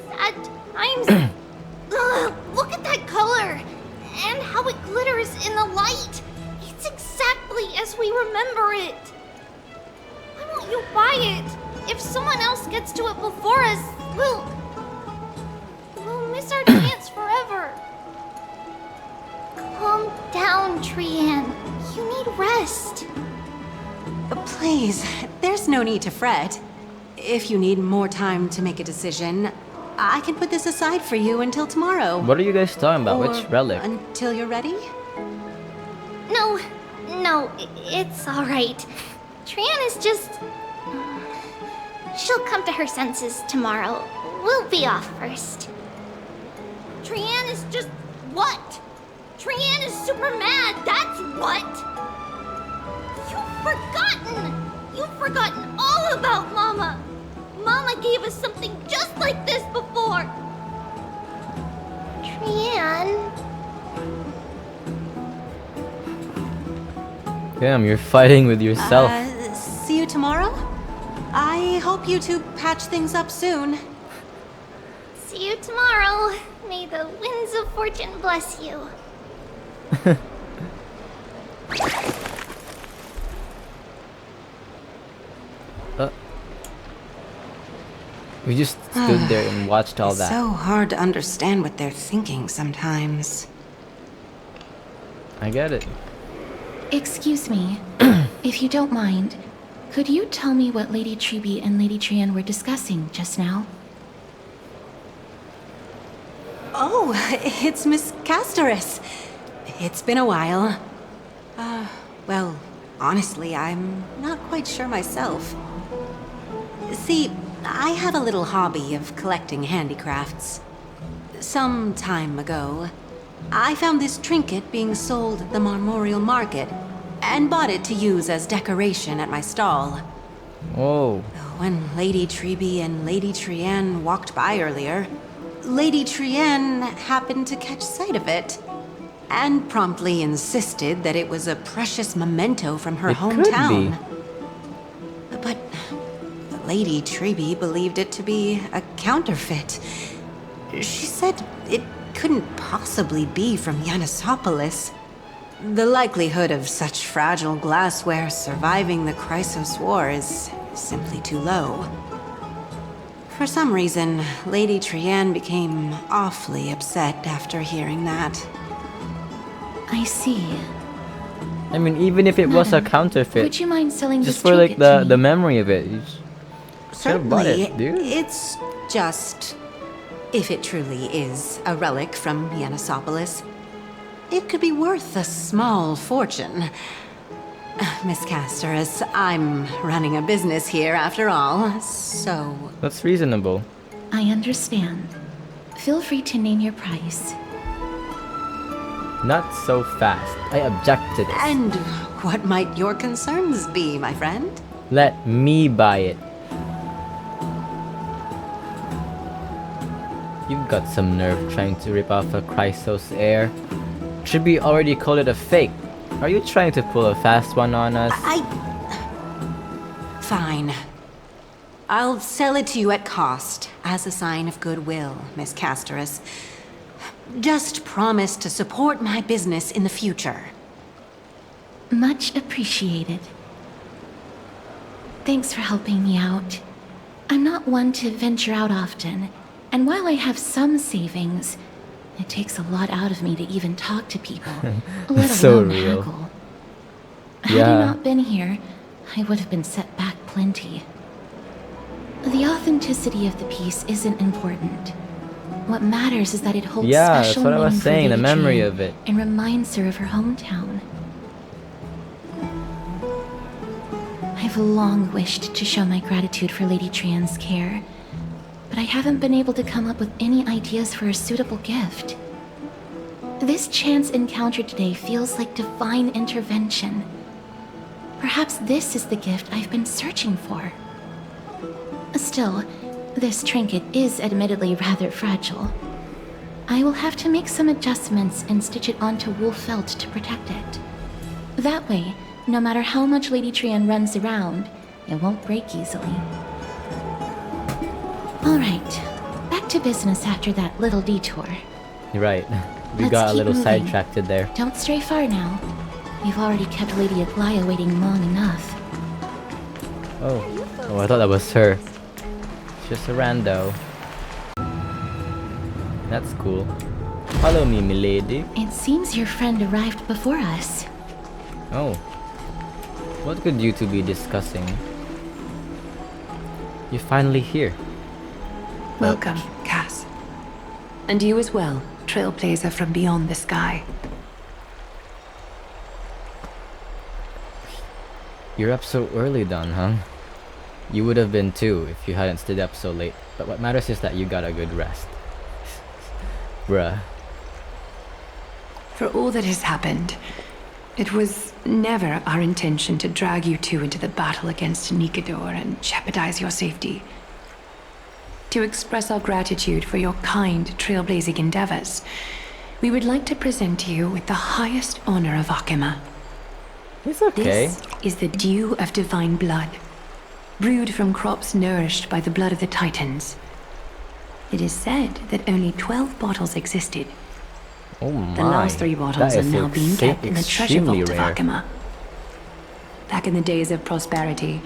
S11: sad times. Ugh, look at that color and how it glitters in the light. It's exactly as we remember it. Why won't you buy it? If someone else gets to it before us, we'll miss our chance forever. Calm down, Trianne. You need rest.
S7: Please, there's no need to fret.
S17: if you need more time to make a decision, I can put this aside for you until tomorrow.
S1: What are you guys talking about?
S17: Or
S1: Which relic?
S17: until you're ready?
S11: No, it's alright. Trian is just... She'll come to her senses tomorrow. We'll be off first. Trian is just... what? Trian is super mad, that's what! You've forgotten all about Mama! Mama gave us something just like this before! Trian...
S1: Damn, you're fighting with yourself.
S17: See you tomorrow? I hope you two patch things up soon.
S11: See you tomorrow. May the winds of fortune bless you.
S1: We just stood there and watched all that.
S17: So hard to understand what they're thinking sometimes.
S1: I get it.
S5: Excuse me, if you don't mind, could you tell me what Lady Treby and Lady Trian were discussing just now?
S17: Oh, it's Miss Castoris. It's been a while. Well, honestly, I'm not quite sure myself. See, I have a little hobby of collecting handicrafts. Some time ago, I found this trinket being sold at the Marmorial Market and bought it to use as decoration at my stall.
S1: Whoa.
S17: When Lady Treby and Lady Trian walked by earlier, Lady Trian happened to catch sight of it and promptly insisted that it was a precious memento from her hometown. But Lady Treby believed it to be a counterfeit. She said it couldn't possibly be from Yanisopolis. The likelihood of such fragile glassware surviving the Chrysos War is simply too low. For some reason, Lady Trian became awfully upset after hearing that.
S5: I see.
S1: I mean, even if it was a
S5: Madam,
S1: counterfeit,
S5: would you mind selling
S1: just
S5: this
S1: for like
S5: trinket to
S1: the
S5: me?
S1: memory of it, you should've bought
S17: Certainly,
S1: it, dude.
S17: it's just... if it truly is a relic from Yanisopolis, it could be worth a small fortune. Miss Castoris, I'm running a business here after all, so...
S1: That's reasonable.
S5: I understand. Feel free to name your price.
S1: Not so fast. I object to this.
S17: And what might your concerns be, my friend?
S1: Let me buy it. You've got some nerve trying to rip off a Chrysos heir. Treby already called it a fake. Are you trying to pull a fast one on us?
S17: Fine. I'll sell it to you at cost, as a sign of goodwill, Miss Castoris. Just promise to support my business in the future.
S5: Much appreciated. Thanks for helping me out. I'm not one to venture out often, and while I have some savings, it takes a lot out of me to even talk to people, let
S1: so
S5: alone
S1: real.
S5: haggle. Had I not been here, I would have been set back plenty. The authenticity of the piece isn't important. What matters is that it holds
S1: Yeah,
S5: special
S1: that's what I was
S5: meaning for
S1: saying, the
S5: Lady
S1: memory
S5: Trian
S1: of it.
S5: and reminds her of her hometown. I've long wished to show my gratitude for Lady Trian's care, but I haven't been able to come up with any ideas for a suitable gift. This chance encounter today feels like divine intervention. Perhaps this is the gift I've been searching for. Still, this trinket is admittedly rather fragile. I will have to make some adjustments and stitch it onto wool felt to protect it. That way, no matter how much Lady Trian runs around, it won't break easily. Alright, back to business after that little detour.
S1: You're right. We
S5: Let's
S1: got a
S5: keep
S1: little
S5: moving.
S1: sidetracked there.
S5: Don't stray far now. We've already kept Lady Aglaya waiting long enough.
S1: Oh, I thought that was her. Just a rando. That's cool. Follow me, milady.
S5: It seems your friend arrived before us.
S1: Oh. What could you two be discussing? You're finally here.
S4: Welcome, Cass. And you as well, trailblazer from beyond the sky.
S1: You're up so early, Don, huh? You would have been too if you hadn't stayed up so late. But what matters is that you got a good rest. Bruh.
S4: For all that has happened, it was never our intention to drag you two into the battle against Nikador and jeopardize your safety. To express our gratitude for your kind, trailblazing endeavors, we would like to present you with the highest honor of Akima.
S1: It's okay.
S4: This is the dew of divine blood, brewed from crops nourished by the blood of the Titans. It is said that only 12 bottles existed.
S1: Oh my.
S4: The last 3 bottles are now being kept in the treasure vault of Akima. Back in the days of prosperity,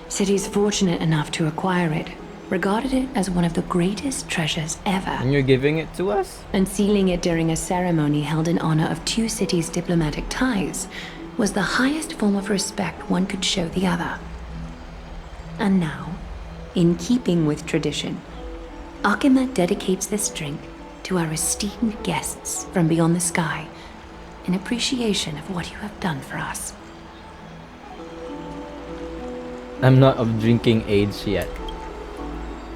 S4: cities fortunate enough to acquire it regarded it as one of the greatest treasures ever.
S1: And you're giving it to us?
S4: And sealing it during a ceremony held in honor of 2 cities' diplomatic ties was the highest form of respect one could show the other. And now, in keeping with tradition, Akima dedicates this drink to our esteemed guests from beyond the sky in appreciation of what you have done for us.
S1: I'm not of drinking age yet.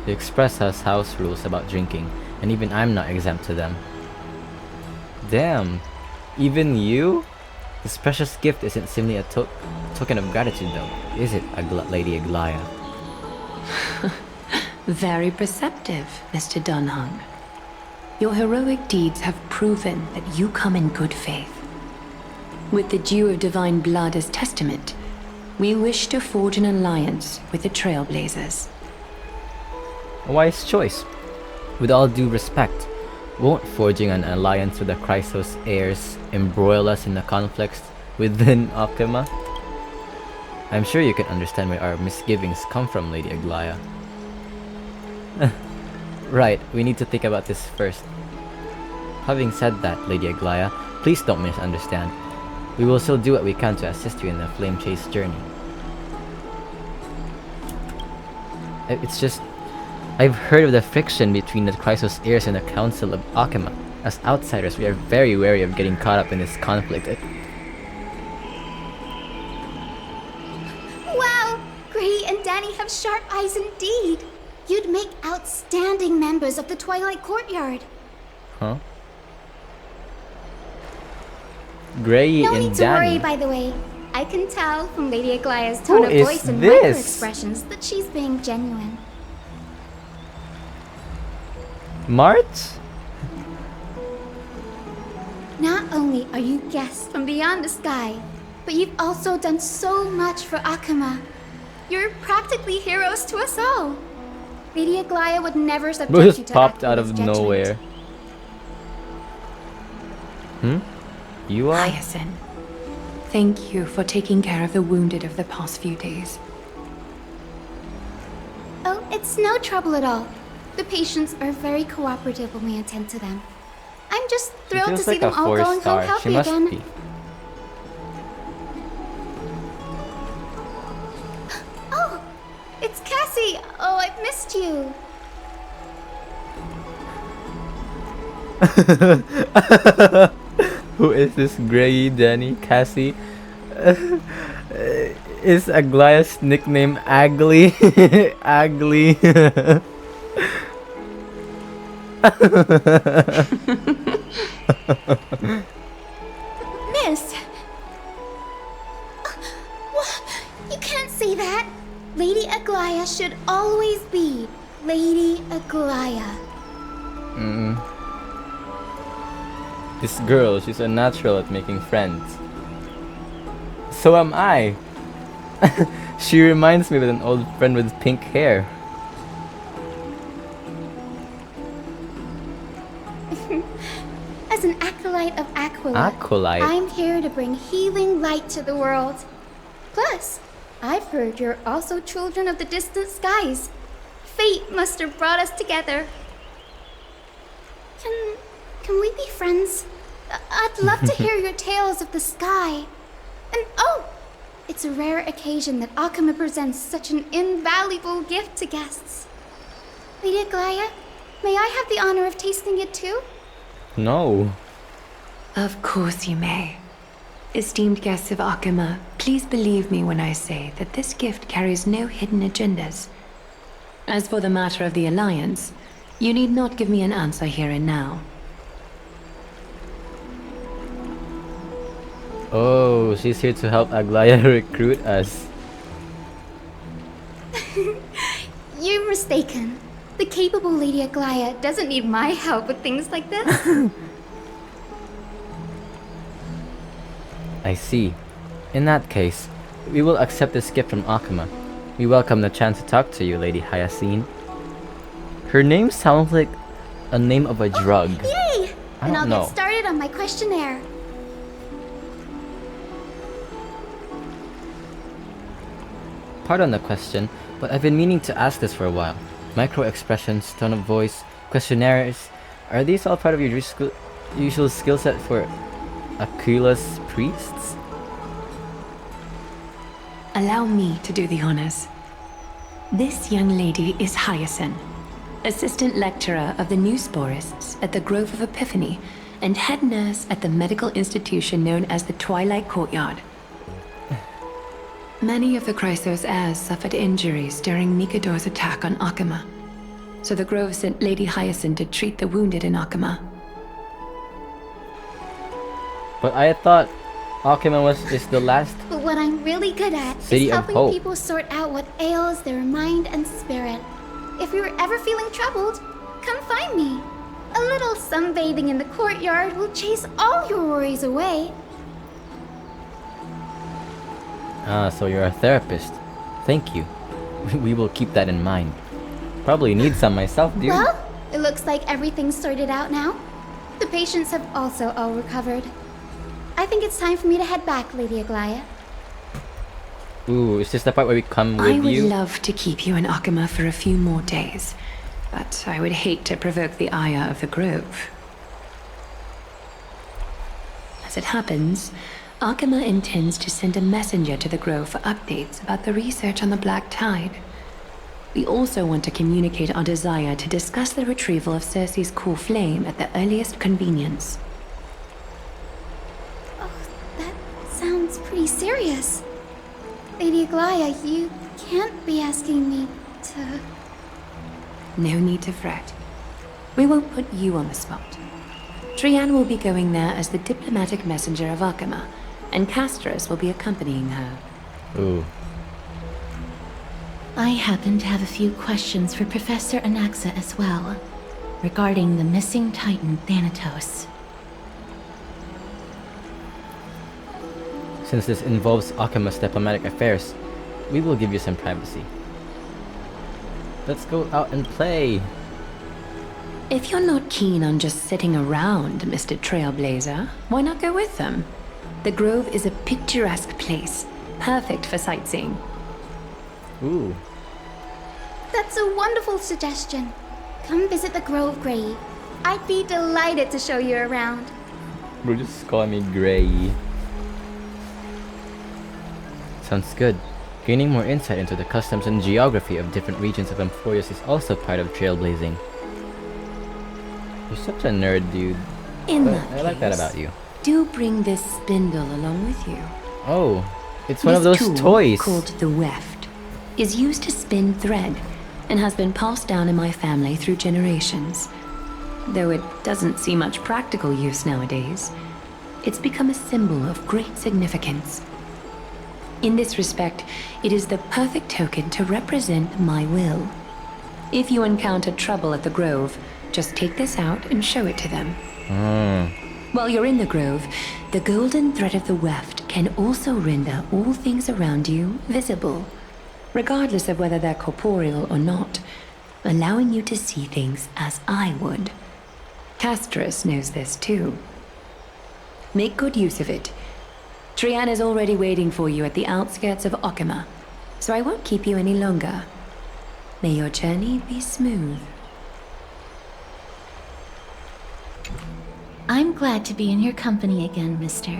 S1: The Express has house rules about drinking, and even I'm not exempt to them. Damn, even you? This precious gift isn't simply a token of gratitude though, is it, Lady Aglaya?
S4: Very perceptive, Mr. Dunhung. Your heroic deeds have proven that you come in good faith. With the dew of divine blood as testament, we wish to forge an alliance with the Trailblazers.
S1: A wise choice. With all due respect, won't forging an alliance with the Chrysos heirs embroil us in the conflicts within Akima? I'm sure you can understand where our misgivings come from, Lady Aglaya. Right, we need to think about this first. Having said that, Lady Aglaya, please don't misunderstand. We will still do what we can to assist you in the flame chase journey. It's just, I've heard of the friction between the Chrysos heirs and the Council of Akima. As outsiders, we are very wary of getting caught up in this conflict.
S11: Wow! Gray and Danny have sharp eyes indeed. You'd make outstanding members of the Twilight Courtyard.
S1: Huh? Gray
S11: no
S1: and
S11: need to
S1: Danny.
S11: worry, by the way. I can tell from Lady Aglaya's tone of voice and
S1: this?
S11: micro-expressions that she's being genuine.
S1: Mart?
S11: Not only are you guests from beyond the sky, but you've also done so much for Akima. You're practically heroes to us all. Lady Aglaya would never subject
S1: Bro
S11: you
S1: just
S11: to
S1: popped
S11: act
S1: out
S11: with
S1: of
S11: judgment.
S1: nowhere. You are?
S4: Hyacinth, thank you for taking care of the wounded of the past few days.
S11: Oh, it's no trouble at all. The patients are very cooperative when we attend to them. I'm just thrilled to
S1: feels
S11: see
S1: like
S11: them
S1: a
S11: all going home
S1: 4-star.
S11: healthy
S1: She must
S11: again.
S1: be.
S11: Oh, it's Cassie. Oh, I've missed you.
S1: Who is this Gray, Danny, Cassie? Is Aglaya's nickname Agly? Agly.
S11: Miss! What? You can't say that. Lady Aglaya should always be Lady Aglaya.
S1: This girl, she's a natural at making friends. So am I. She reminds me of an old friend with pink hair.
S11: As an acolyte of Aquila,
S1: Acolyte?
S11: I'm here to bring healing light to the world. Plus, I've heard you're also children of the distant skies. Fate must have brought us together. Can we be friends? I'd love to hear your tales of the sky. And oh,
S18: It's a rare occasion that Akama presents such an invaluable gift to guests. Lady Aglaya, may I have the honor of tasting it too?
S1: No.
S4: Of course you may. Esteemed guests of Akama, please believe me when I say that this gift carries no hidden agendas. As for the matter of the Alliance, you need not give me an answer here and now.
S1: Oh, she's here to help Aglaya recruit us.
S18: You're mistaken. The capable Lady Aglaya doesn't need my help with things like this.
S1: I see. In that case, we will accept this gift from Akama. We welcome the chance to talk to you, Lady Hyacinth. Her name sounds like a name of a drug.
S18: Yay!
S1: I
S18: And
S1: don't
S18: I'll
S1: know.
S18: get started on my questionnaire.
S1: Pardon the question, but I've been meaning to ask this for a while. Micro-expressions, tone of voice, questionnaires, are these all part of your usual skill set for Aquilus priests?
S4: Allow me to do the honors. This young lady is Hyacinth, assistant lecturer of the new sporists at the Grove of Epiphany and head nurse at the medical institution known as the Twilight Courtyard. Many of the Chrysos heirs suffered injuries during Mikado's attack on Akama, so the Grove sent Lady Hyacinth to treat the wounded in Akama.
S1: But I thought Akama is the last
S18: But what I'm really good at
S1: City
S18: is
S1: of
S18: helping
S1: Hope.
S18: people sort out what ails their mind and spirit. If you're ever feeling troubled, come find me. A little sunbathing in the courtyard will chase all your worries away.
S1: Ah, so you're a therapist. Thank you. We will keep that in mind. Probably need some myself, dude.
S18: Well, it looks like everything's sorted out now. The patients have also all recovered. I think it's time for me to head back, Lady Aglaya.
S1: Ooh, is this the part where we come with
S4: I would
S1: you?
S4: love to keep you in Akama for a few more days, but I would hate to provoke the ire of the Grove. As it happens, Akama intends to send a messenger to the Grove for updates about the research on the Black Tide. We also want to communicate our desire to discuss the retrieval of Circe's core flame at the earliest convenience.
S18: Sounds pretty serious. Lady Aglaya, you can't be asking me to...
S4: No need to fret. We won't put you on the spot. Trian will be going there as the diplomatic messenger of Akama, and Castros will be accompanying her.
S1: Ooh.
S5: I happen to have a few questions for Professor Anaxa as well, regarding the missing Titan Thanatos.
S1: Since this involves Akama's diplomatic affairs, we will give you some privacy. Let's go out and play.
S4: If you're not keen on just sitting around, Mr. Trailblazer, why not go with them? The Grove is a picturesque place, perfect for sightseeing.
S1: Ooh.
S18: That's a wonderful suggestion. Come visit the Grove, Gray. I'd be delighted to show you around.
S1: Bro, just call me Gray. Sounds good. Gaining more insight into the customs and geography of different regions of Emphorius is also part of trailblazing. You're such a nerd, dude.
S4: In
S1: But
S4: that
S1: I like that
S4: case,
S1: about you.
S4: Do bring this spindle along with you.
S1: Oh, it's one of
S4: This
S1: those
S4: tool,
S1: toys.
S4: called the weft, is used to spin thread and has been passed down in my family through generations. Though it doesn't see much practical use nowadays, it's become a symbol of great significance. In this respect, it is the perfect token to represent my will. If you encounter trouble at the Grove, just take this out and show it to them. While you're in the Grove, the golden thread of the weft can also render all things around you visible, regardless of whether they're corporeal or not, allowing you to see things as I would. Castros knows this too. Make good use of it. Trian is already waiting for you at the outskirts of Akama, so I won't keep you any longer. May your journey be smooth.
S5: I'm glad to be in your company again, mister.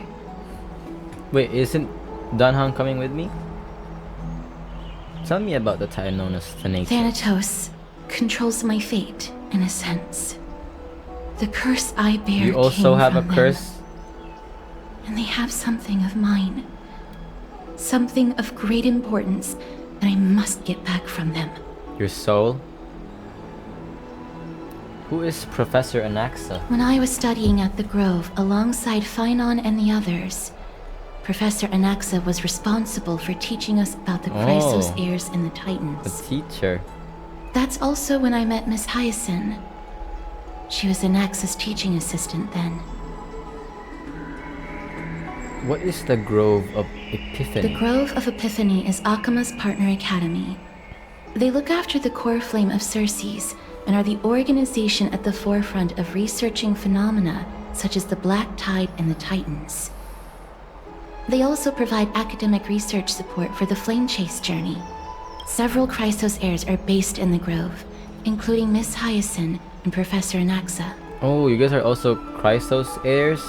S1: Wait, isn't Danhan coming with me? Tell me about the title known as Thanatos.
S5: Thanatos controls my fate, in a sense. The curse I bear
S1: You also
S5: came
S1: have a
S5: from them,
S1: curse?
S5: and they have something of mine. Something of great importance that I must get back from them.
S1: Your soul? Who is Professor Anaxa?
S5: When I was studying at the Grove alongside Phainon and the others, Professor Anaxa was responsible for teaching us about the Chrysos heirs and the Titans.
S1: A teacher.
S5: That's also when I met Miss Hyacinth. She was Anaxa's teaching assistant then.
S1: What is the Grove of Epiphany?
S5: The Grove of Epiphany is Akima's partner academy. They look after the core flame of Circes and are the organization at the forefront of researching phenomena such as the Black Tide and the Titans. They also provide academic research support for the Flame Chase journey. Several Chrysos heirs are based in the Grove, including Miss Hyacinth and Professor Anaxa.
S1: Oh, you guys are also Chrysos heirs?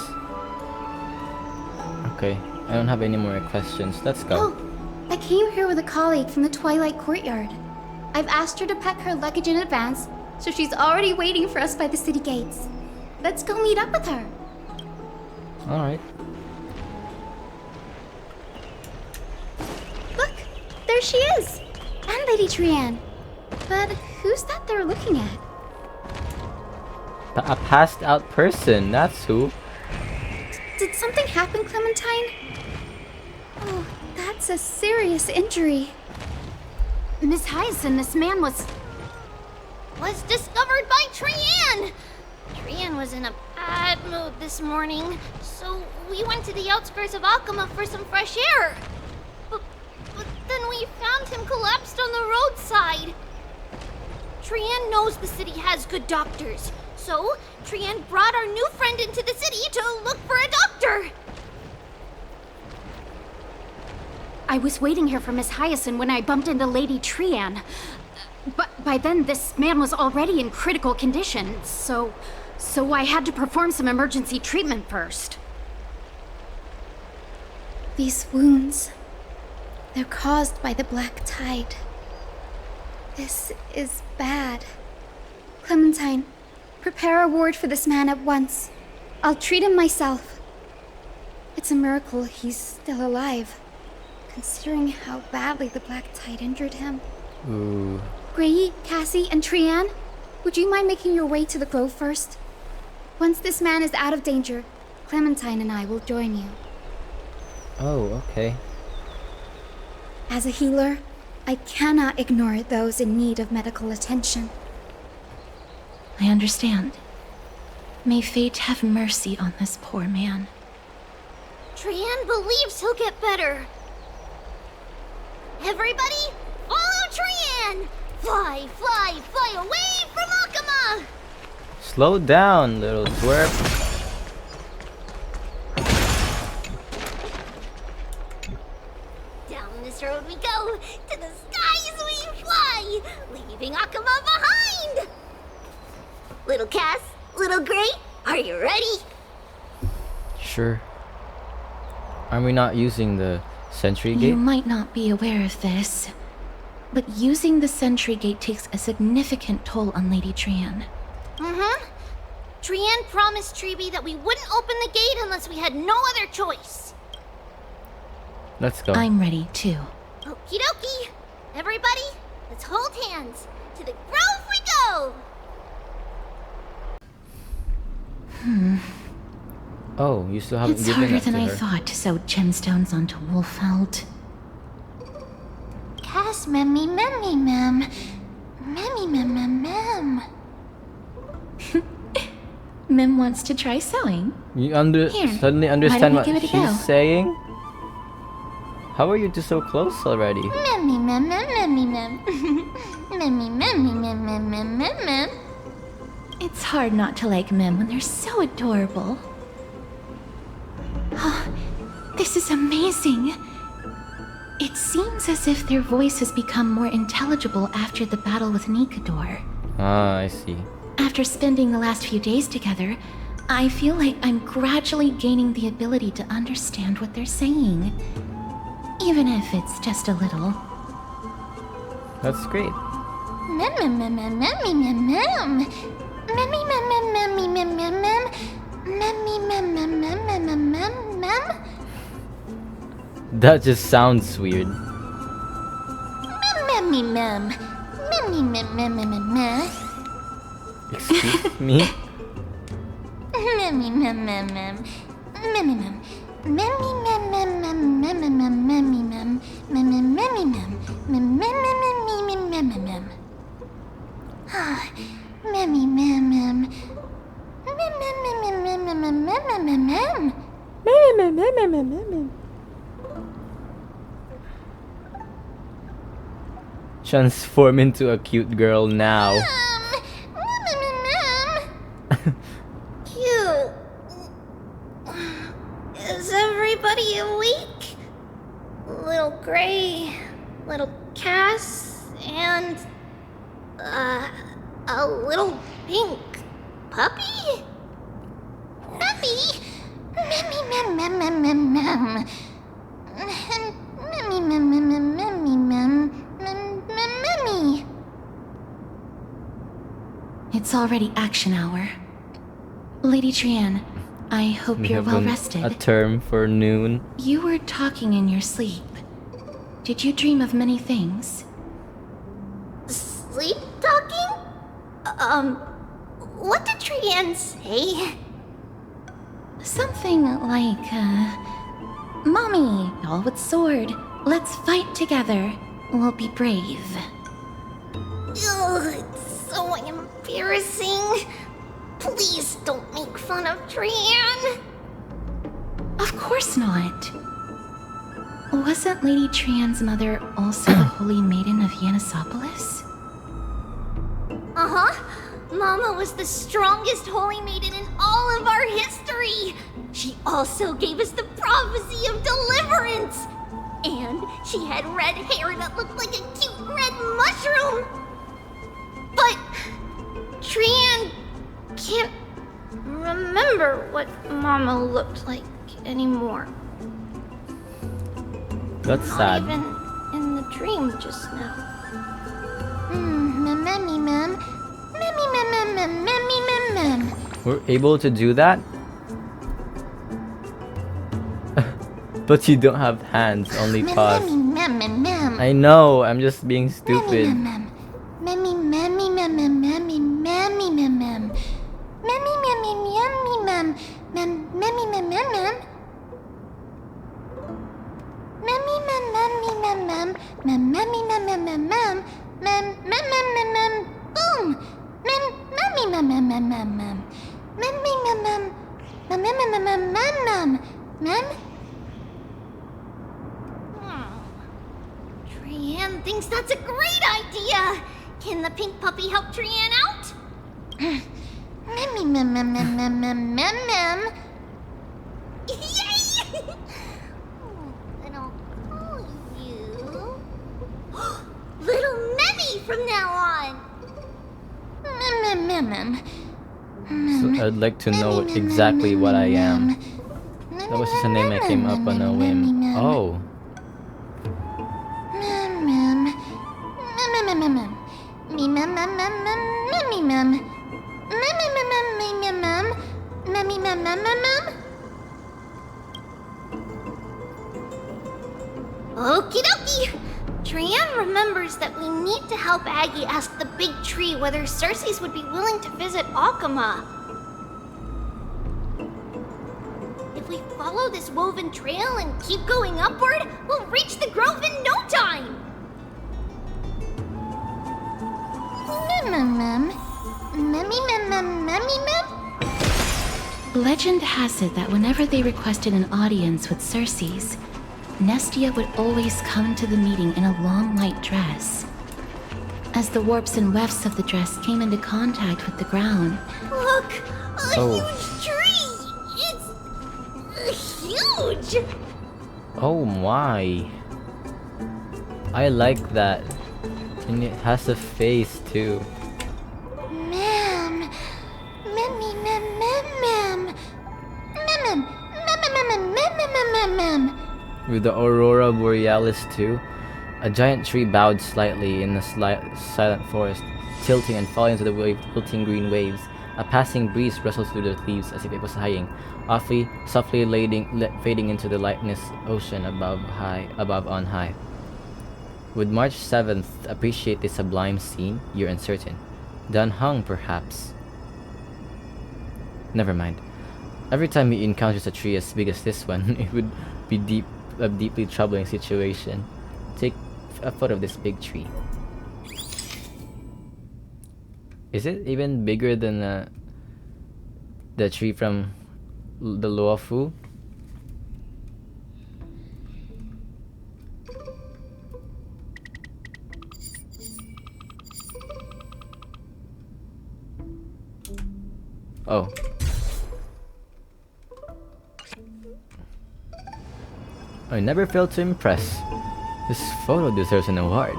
S1: Okay, I don't have any more questions. Let's go.
S18: Oh, I came here with a colleague from the Twilight Courtyard. I've asked her to pack her luggage in advance, so she's already waiting for us by the city gates. Let's go meet up with her.
S1: Alright.
S18: Look, there she is! And Lady Trian. But who's that they're looking at?
S1: A passed out person, that's who.
S18: Did something happen, Clementine? Oh, that's a serious injury.
S11: Miss Hyacinth, this man was discovered by Trian! Trian was in a bad mood this morning, so we went to the outskirts of Akama for some fresh air. But then we found him collapsed on the roadside. Trian knows the city has good doctors, so Trian brought our new friend into the city to look for a doctor.
S19: I was waiting here for Miss Hyacinth when I bumped into Lady Trian. But by then, this man was already in critical condition, so I had to perform some emergency treatment first.
S18: These wounds, they're caused by the Black Tide. This is bad. Clementine, prepare a ward for this man at once. I'll treat him myself. It's a miracle he's still alive, considering how badly the Black Tide injured him.
S1: Ooh.
S18: Grey, Cassie, and Trian, would you mind making your way to the Grove first? Once this man is out of danger, Clementine and I will join you.
S1: Oh, okay.
S18: As a healer, I cannot ignore those in need of medical attention.
S5: I understand. May fate have mercy on this poor man.
S11: Trian believes he'll get better. Everybody, follow Trian! Fly, fly, fly away from Akama!
S1: Slow down, little twerp.
S11: Down this road we go, to the skies we fly, leaving Akama behind! Little Cass, little Grey, are you ready?
S1: Sure. Are we not using the sentry gate?
S5: You might not be aware of this, but using the sentry gate takes a significant toll on Lady Trian.
S11: Mm-hmm. Trian promised Treeby that we wouldn't open the gate unless we had no other choice.
S1: Let's go.
S5: I'm ready, too.
S11: Okie dokie. Everybody, let's hold hands. To the Grove we go!
S1: Oh, you still haven't
S5: It's
S1: given
S5: harder
S1: that to
S5: than I
S1: her.
S5: thought to sew gemstones onto Wolfeld.
S11: Cass, memmy, memmy, mem. Memmy, mem, mem, mem.
S5: Mim wants to try sewing.
S1: You
S5: Here,
S1: suddenly
S5: why
S1: understand
S5: don't you
S1: what
S5: give it a
S1: she's
S5: go?
S1: saying? How are you two so close already?
S11: Memmy, mem, mem, memmy, mem. Memmy, memmy, mem, mem, mem, mem, mem.
S5: It's hard not to like Mim when they're so adorable. Oh, this is amazing. It seems as if their voice has become more intelligible after the battle with Nikador.
S1: Ah, I see.
S5: After spending the last few days together, I feel like I'm gradually gaining the ability to understand what they're saying. Even if it's just a little.
S1: That's great. That just sounds weird. Excuse me? Transform into a cute girl now.
S11: Cute. Is everybody awake? Little Gray, little Cass, and a little pink puppy? Puppy?
S5: It's already action hour. Lady Trian, I hope you're well rested.
S1: A term for noon.
S5: You were talking in your sleep. Did you dream of many things?
S11: Sleep talking? What did Trian say?
S5: Something like, Mommy, all with sword. Let's fight together. We'll be brave.
S11: Ugh, it's so embarrassing. Please don't make fun of Trian.
S5: Of course not. Wasn't Lady Trian's mother also the Holy Maiden of Yanisopolis?
S11: Uh-huh. Mama was the strongest holy maiden in all of our history. She also gave us the prophecy of deliverance. And she had red hair that looked like a cute red mushroom. But Trian can't remember what Mama looked like anymore.
S1: That's sad.
S11: Not even in the dream just now.
S1: We're able to do that? But you don't have hands, only paws. I know, I'm just being stupid.
S11: Trian thinks that's a great idea. Can the pink puppy help Trian out? Yay! And I'll call you Little Memmy from now on.
S1: So I'd like to know exactly what I am. That was just a name I came up on a whim. Oh.
S11: Okie dokie! Trian remembers that we need to help Aggie ask the big tree whether Cersei's would be willing to visit Akama. If we follow this woven trail and keep going upward, we'll reach the grove in no time!
S5: Legend has it that whenever they requested an audience with Cersei's, Nestia would always come to the meeting in a long white dress. As the warps and wefts of the dress came into contact with the ground.
S11: Look! A huge tree! It's huge!
S1: Oh my. I like that. And it has a face too. With the aurora borealis too. A giant tree bowed slightly in the silent forest, tilting and falling into the wilting green waves. A passing breeze rustled through the leaves as if it was sighing, softly fading into the lightness ocean above on high. Would March 7th appreciate this sublime scene? You're uncertain. Dunhung, perhaps? Never mind. Every time he encounters a tree as big as this one, it would be a deeply troubling situation. Take a photo of this big tree. Is it even bigger than the tree from the Luofu? Oh. I never failed to impress. This photo deserves an award.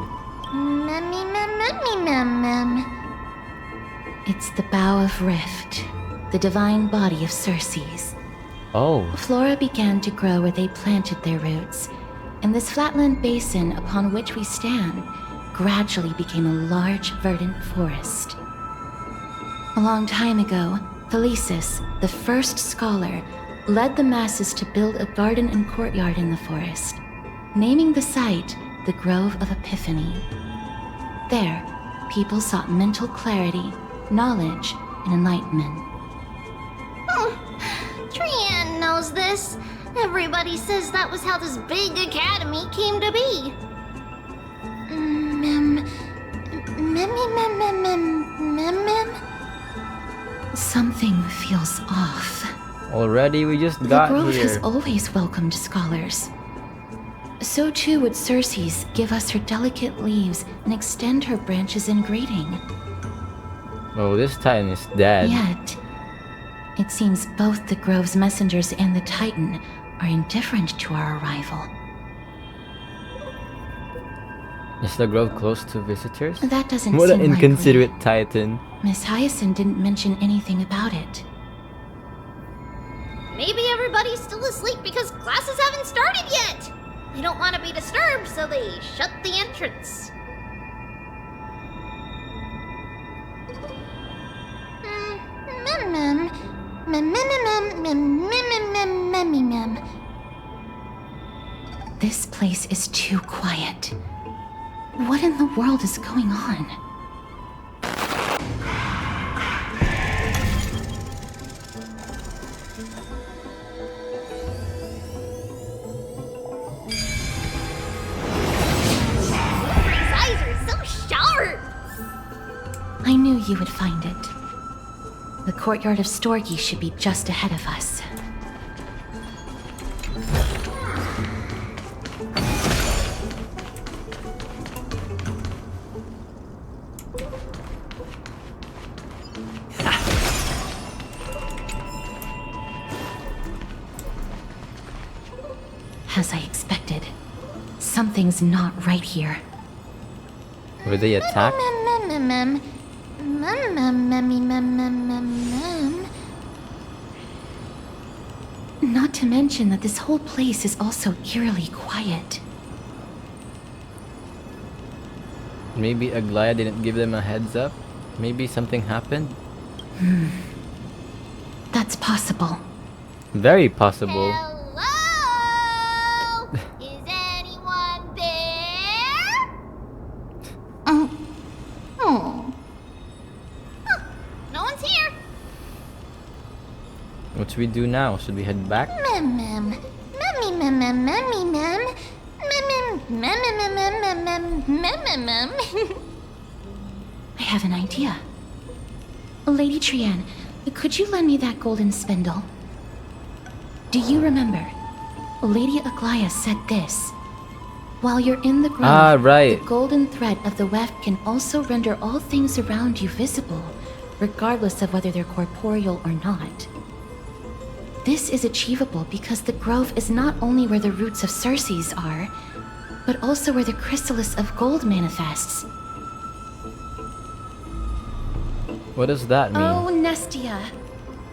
S5: It's the Bough of Rift, the divine body of Circe's.
S1: Oh.
S5: Flora began to grow where they planted their roots, and this flatland basin upon which we stand gradually became a large, verdant forest. A long time ago, Thalesis, the first scholar, led the masses to build a garden and courtyard in the forest, naming the site the Grove of Epiphany. There, people sought mental clarity, knowledge, and enlightenment.
S11: Trian knows this. Everybody says that was how this big academy came to be.
S5: Something feels off.
S1: Already we just got
S5: here. The Grove has
S1: here.
S5: always welcomed scholars. So too would Circe's give us her delicate leaves and extend her branches in greeting.
S1: Oh, this Titan is dead.
S5: Yet, it seems both the Grove's messengers and the Titan are indifferent to our arrival.
S1: Is the Grove close to visitors?
S5: That doesn't
S1: What
S5: seem
S1: an inconsiderate Titan.
S5: Miss Hyacinth didn't mention anything about it.
S11: Maybe everybody's still asleep because classes haven't started yet. They don't want to be disturbed, so they shut the entrance.
S5: This place is too quiet. What in the world is going on?
S11: His eyes are so sharp.
S5: I knew you would find it. The courtyard of Storgi should be just ahead of us. As I expected, something's not right here.
S1: Were they attacked?
S5: Not to mention that this whole place is also eerily quiet.
S1: Maybe Aglaya didn't give them a heads up? Maybe something happened?
S5: That's possible.
S1: Very possible.
S11: Hello? Is anyone there? Oh. Huh, no one's here.
S1: What should we do now? Should we head back?
S5: I have an idea. Lady Trian, could you lend me that golden spindle? Do you remember? Lady Aglaya said this. While you're in the grove,
S1: right.
S5: the golden thread of the weft can also render all things around you visible, regardless of whether they're corporeal or not. This is achievable because the grove is not only where the roots of Circe's are, but also where the chrysalis of gold manifests.
S1: What does that mean?
S19: Oh, Nestia.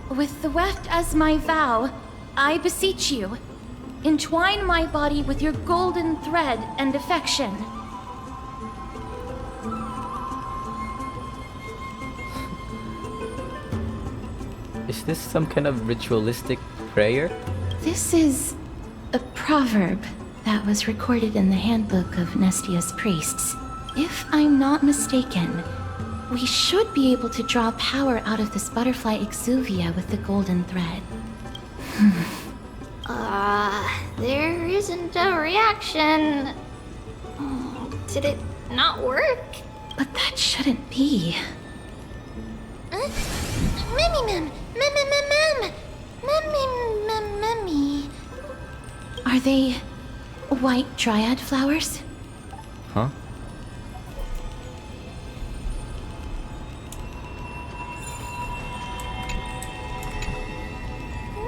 S19: With the weft as my vow, I beseech you,
S5: entwine my body with your golden thread and affection.
S1: Is this some kind of ritualistic prayer?
S5: This is a proverb that was recorded in the handbook of Nestia's priests. If I'm not mistaken, we should be able to draw power out of this butterfly exuvia with the golden thread.
S11: There isn't a reaction. Did it not work?
S5: But that shouldn't be.
S11: Mem. Mem.
S5: Are they white dryad flowers?
S1: Huh?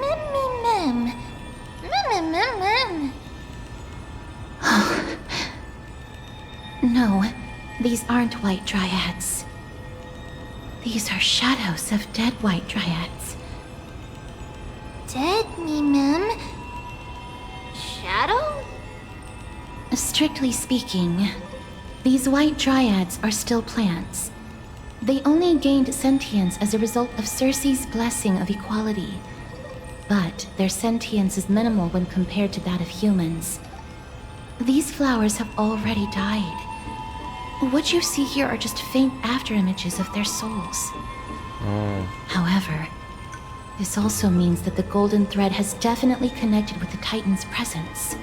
S11: Mem.
S5: No, these aren't white dryads. These are shadows of dead white dryads.
S11: Dead mem. Shadow?
S5: Strictly speaking, these white dryads are still plants. They only gained sentience as a result of Circe's blessing of equality. But their sentience is minimal when compared to that of humans. These flowers have already died. What you see here are just faint afterimages of their souls. However, this also means that the golden thread has definitely connected with the Titan's presence.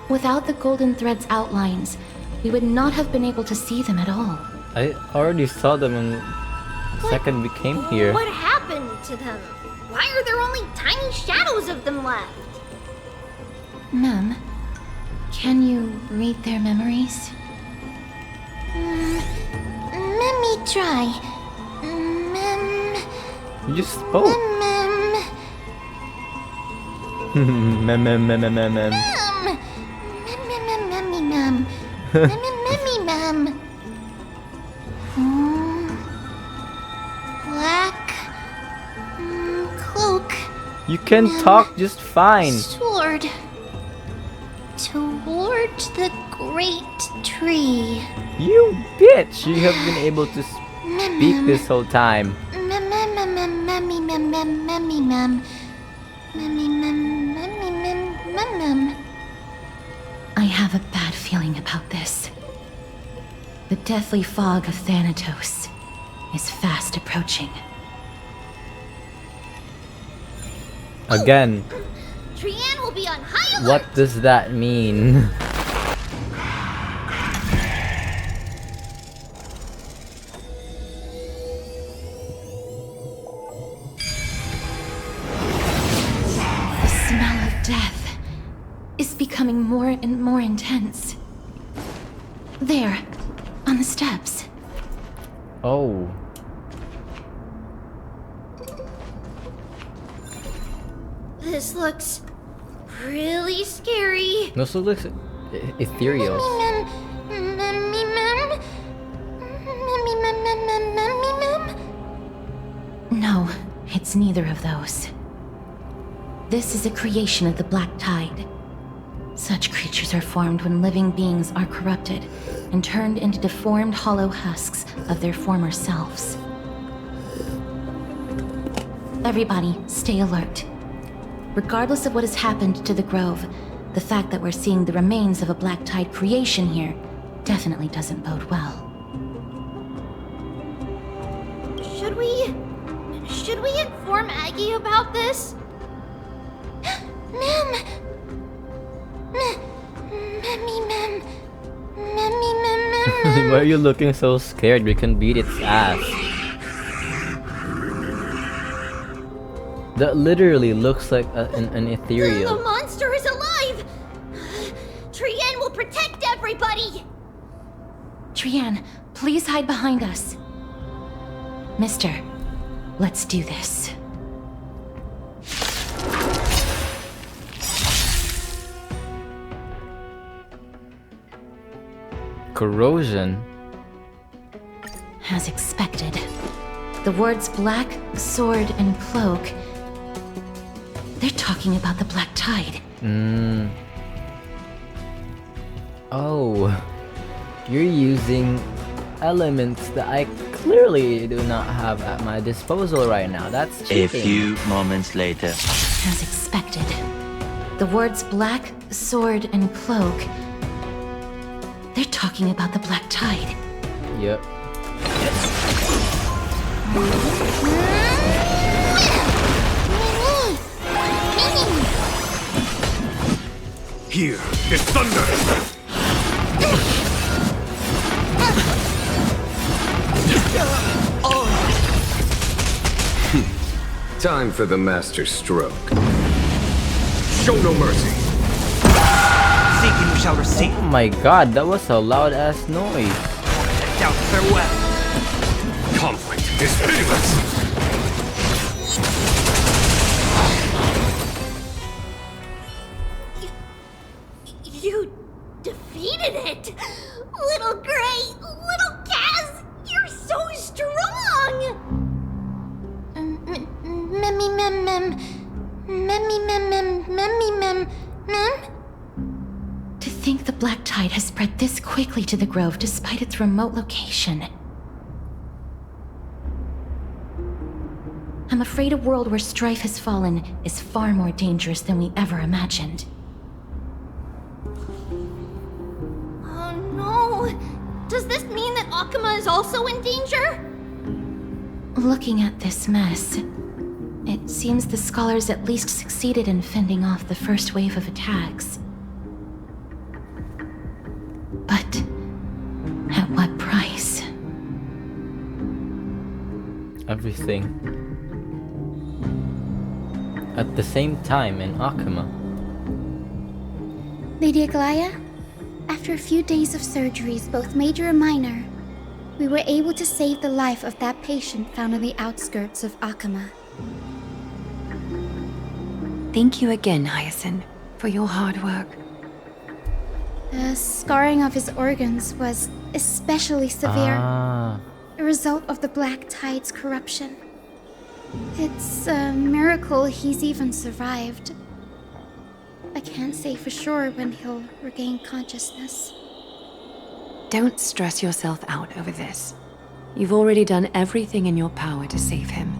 S5: Without the golden thread's outlines, we would not have been able to see them at all.
S1: I already saw them in the second we came here.
S11: What happened to them? Why are there only tiny shadows of them left?
S5: Mem, can you read their memories?
S11: Let me try.
S1: You just spoke. Mem.
S11: Black cloak.
S1: You can talk just fine.
S11: Sword. Towards the great tree.
S1: You bitch! You have been able to speak this whole time.
S5: I have a bad feeling about this. The deathly fog of Thanatos is fast approaching.
S1: Again,
S11: Trian will be on high alert.
S1: what does that mean?
S5: The smell of death is becoming more and more intense. There, on the steps.
S1: Oh.
S11: This looks really scary.
S1: No, so looks ethereal.
S5: No, it's neither of those. This is a creation of the Black Tide. Such creatures are formed when living beings are corrupted and turned into deformed hollow husks of their former selves. Everybody, stay alert. Regardless of what has happened to the Grove, the fact that we're seeing the remains of a Black Tide creation here definitely doesn't bode well.
S11: Should we inform Aggie about this? Mem.
S1: Why are you looking so scared? We can beat its ass. That literally looks like an ethereal.
S11: The monster is alive! Trian will protect everybody!
S5: Trian, please hide behind us. Mister, let's do this.
S1: Corrosion?
S5: As expected. The words black, sword, and cloak. They're talking about the Black Tide.
S1: Oh, you're using elements that I clearly do not have at my disposal right now. That's cheating.
S20: A few moments later.
S5: As expected, the words black, sword, and cloak. They're talking about the Black Tide.
S1: Yep.
S3: Here, this thunder!
S21: Time for the master stroke.
S3: Show no mercy.
S10: Seek and you shall receive.
S1: Oh my god, that was a loud ass noise.
S10: Doubt farewell.
S3: Conflict is pitiless.
S12: You defeated it! Little Gray, little Kaz, you're so strong!
S5: To think the Black Tide has spread this quickly to the Grove despite its remote location. I'm afraid a world where strife has fallen is far more dangerous than we ever imagined.
S11: Oh no! Does this mean that Akuma is also in danger?
S5: Looking at this mess, it seems the scholars at least succeeded in fending off the first wave of attacks. But at what price?
S1: Everything. At the same time in Akuma.
S18: Lady Aglaya, after a few days of surgeries, both major and minor, we were able to save the life of that patient found on the outskirts of Akuma.
S4: Thank you again, Hyacinth, for your hard work.
S18: The scarring of his organs was especially severe, a result of the Black Tide's corruption. It's a miracle he's even survived. I can't say for sure when he'll regain consciousness.
S4: Don't stress yourself out over this. You've already done everything in your power to save him.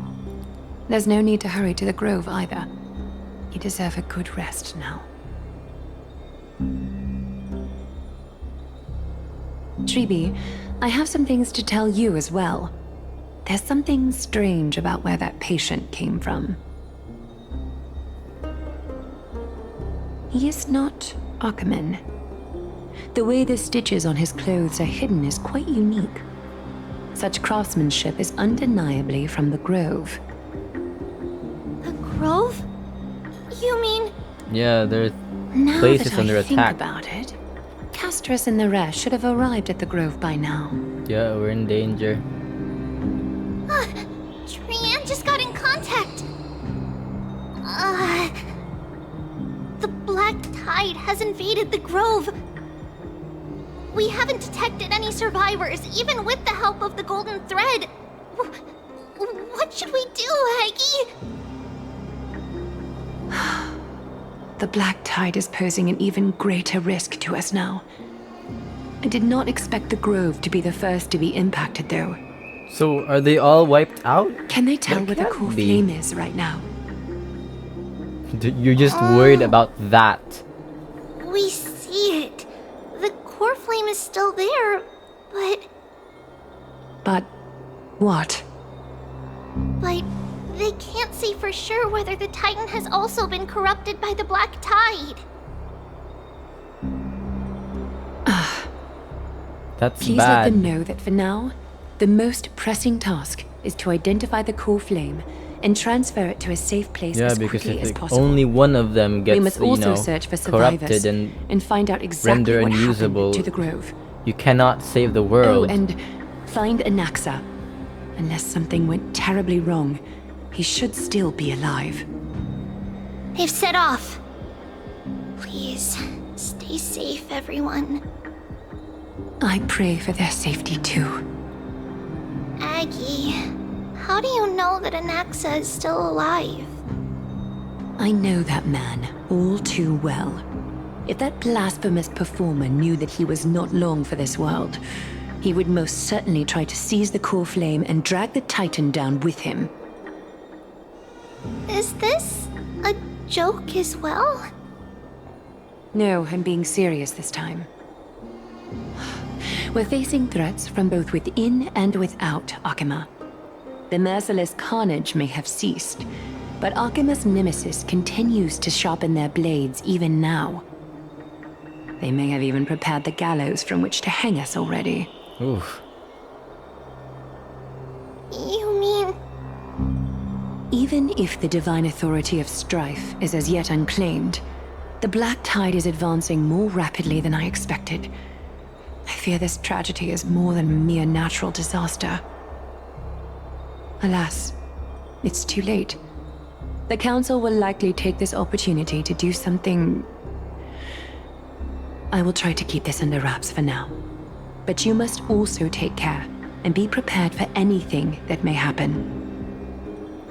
S4: There's no need to hurry to the Grove either. You deserve a good rest now. Tribi, I have some things to tell you as well. There's something strange about where that patient came from. He is not Akuman. The way the stitches on his clothes are hidden is quite unique. Such craftsmanship is undeniably from the Grove.
S11: The Grove? You mean...
S1: Yeah, there's
S4: Now
S1: places
S4: that
S1: under
S4: I think
S1: attack.
S4: about it, Castris and the rest should have arrived at the Grove by now.
S1: Yeah, we're in danger.
S11: Trian just got in contact! The Black Tide has invaded the Grove. We haven't detected any survivors, even with the help of the Golden Thread. What should we do, Haggy?
S4: The Black Tide is posing an even greater risk to us now. I did not expect the Grove to be the first to be impacted, though.
S1: So, are they all wiped out?
S4: Can they tell
S1: That
S4: where the
S1: can't
S4: core
S1: be.
S4: flame is right now?
S1: You're just worried about that.
S11: We see it. The core flame is still there, but...
S4: But what?
S11: But they can't say for sure whether the Titan has also been corrupted by the Black Tide.
S1: That's
S4: Please
S1: bad.
S4: let them know that for now, the most pressing task is to identify the core flame and transfer it to a safe place
S1: Yeah,
S4: as
S1: because
S4: quickly
S1: if
S4: as
S1: like,
S4: possible.
S1: only one of them gets,
S4: We must also
S1: you know,
S4: search for survivors
S1: corrupted
S4: and find out exactly
S1: render
S4: what
S1: unusable,
S4: happened to the Grove.
S1: you cannot save the
S4: Oh,
S1: world.
S4: and find Anaxa. Unless something went terribly wrong, he should still be alive.
S11: They've set off. Please, stay safe, everyone.
S4: I pray for their safety too.
S11: Aggie, how do you know that Anaxa is still alive?
S4: I know that man all too well. If that blasphemous performer knew that he was not long for this world, he would most certainly try to seize the core flame and drag the Titan down with him.
S11: Is this a joke as well?
S4: No, I'm being serious this time. We're facing threats from both within and without Akima. The merciless carnage may have ceased, but Akima's nemesis continues to sharpen their blades even now. They may have even prepared the gallows from which to hang us already.
S1: Oof.
S11: You mean...
S4: Even if the divine authority of strife is as yet unclaimed, the Black Tide is advancing more rapidly than I expected. I fear this tragedy is more than a mere natural disaster. Alas, it's too late. The Council will likely take this opportunity to do something... I will try to keep this under wraps for now. But you must also take care and be prepared for anything that may happen.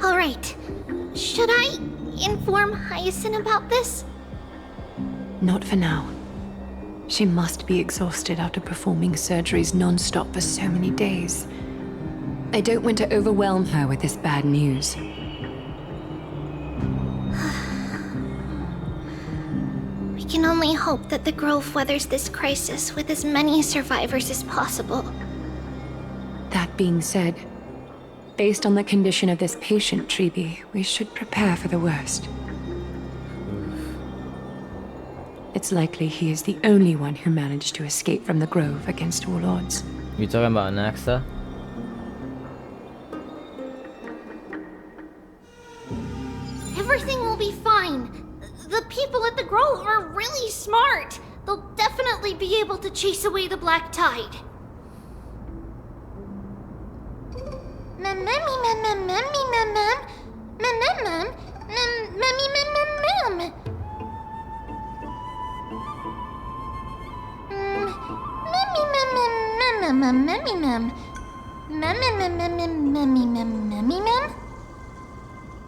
S11: All right. Should I inform Hyacinth about this?
S4: Not for now. She must be exhausted after performing surgeries non-stop for so many days. I don't want to overwhelm her with this bad news.
S11: We can only hope that the Grove weathers this crisis with as many survivors as possible.
S4: That being said, based on the condition of this patient, Treeby, we should prepare for the worst. It's likely he is the only one who managed to escape from the Grove against all odds.
S1: You talking about Anaxa?
S11: Everything will be fine. The people at the Grove are really smart. They'll definitely be able to chase away the Black Tide.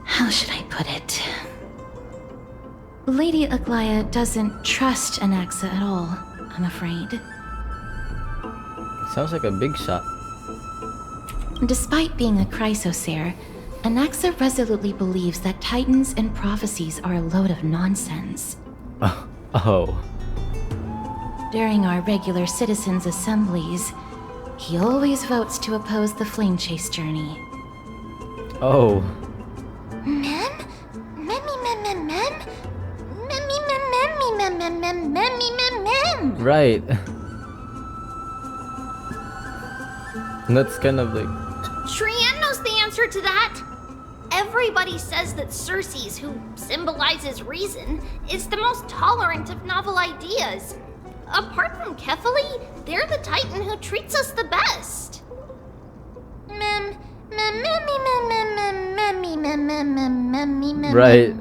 S5: How should I put it? Lady Aglaya doesn't trust Anaxa at all, I'm afraid.
S1: Sounds like a big shot.
S5: Despite being a chrysosaur, Anaxa resolutely believes that titans and prophecies are a load of nonsense.
S1: Oh.
S5: During our regular citizens' assemblies, he always votes to oppose the flame chase journey.
S1: Oh. Right. That's kind of like...
S11: Trian knows the answer to that. Everybody says that Circes, who symbolizes reason, is the most tolerant of novel ideas. Apart from Kefali, they're the Titan who treats us the best.
S1: Right.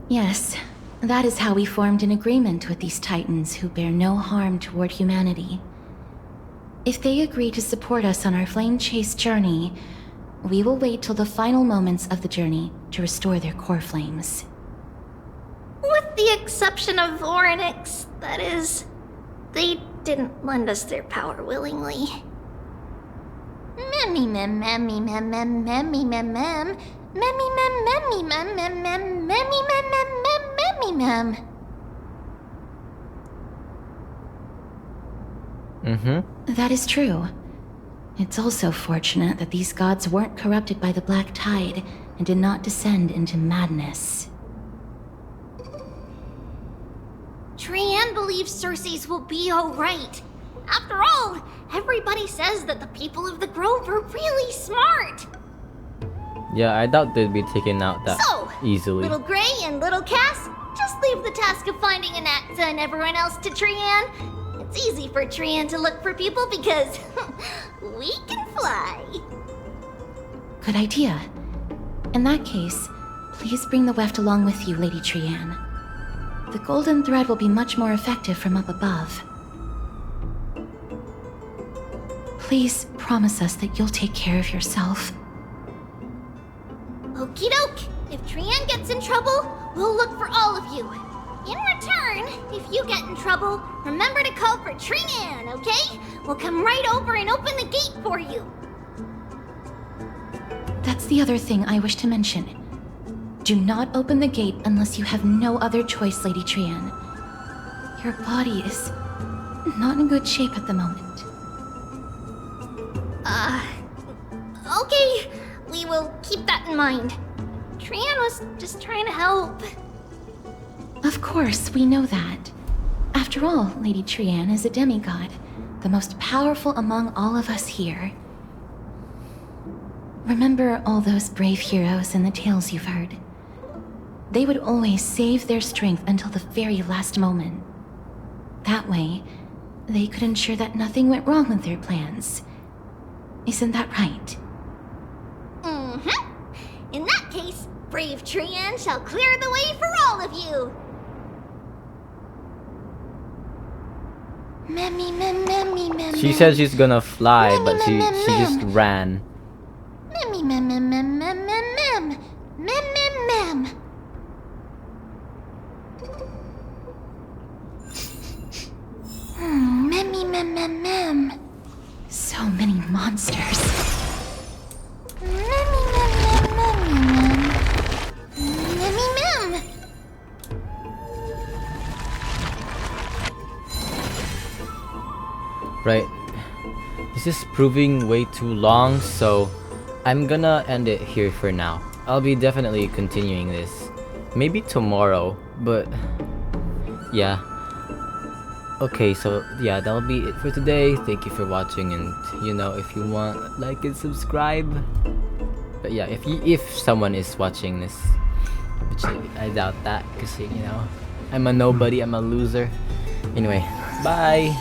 S5: Yes, that is how we formed an agreement with these Titans who bear no harm toward humanity. If they agree to support us on our flame chase journey, we will wait till the final moments of the journey to restore their core flames.
S11: With the exception of Voronix, that is. They didn't lend us their power willingly.
S5: That is true. It's also fortunate that these gods weren't corrupted by the Black Tide and did not descend into madness.
S11: Trian believes Circes will be alright. After all, everybody says that the people of the Grove are really smart.
S1: Yeah, I doubt they'd be taken out that easily.
S11: Little Gray and Little Cass, just leave the task of finding Anaxa and everyone else to Trian. It's easy for Trian to look for people because we can fly.
S5: Good idea. In that case, please bring the weft along with you, Lady Trian. The golden thread will be much more effective from up above. Please promise us that you'll take care of yourself.
S11: Okie doke. If Trian gets in trouble, we'll look for all of you. In return, if you get in trouble, remember to call for Trian, okay? We'll come right over and open the gate for you.
S5: That's the other thing I wish to mention. Do not open the gate unless you have no other choice, Lady Trian. Your body is not in good shape at the moment.
S11: Okay. We will keep that in mind. Trian was just trying to help.
S5: Of course, we know that. After all, Lady Trian is a demigod, the most powerful among all of us here. Remember all those brave heroes and the tales you've heard. They would always save their strength until the very last moment. That way, they could ensure that nothing went wrong with their plans. Isn't that right?
S11: Mm-hmm. In that case, brave Trian shall clear the way for all of you.
S1: She said she's gonna fly, but she just ran.
S5: So many monsters.
S1: Right. This is proving way too long, so I'm gonna end it here for now. I'll be definitely continuing this. Maybe tomorrow, but yeah. Okay, so yeah, that'll be it for today. Thank you for watching, and you know, if you want, like and subscribe. But yeah, if someone is watching this, which I doubt that, because you know, I'm a nobody, I'm a loser. Anyway, bye.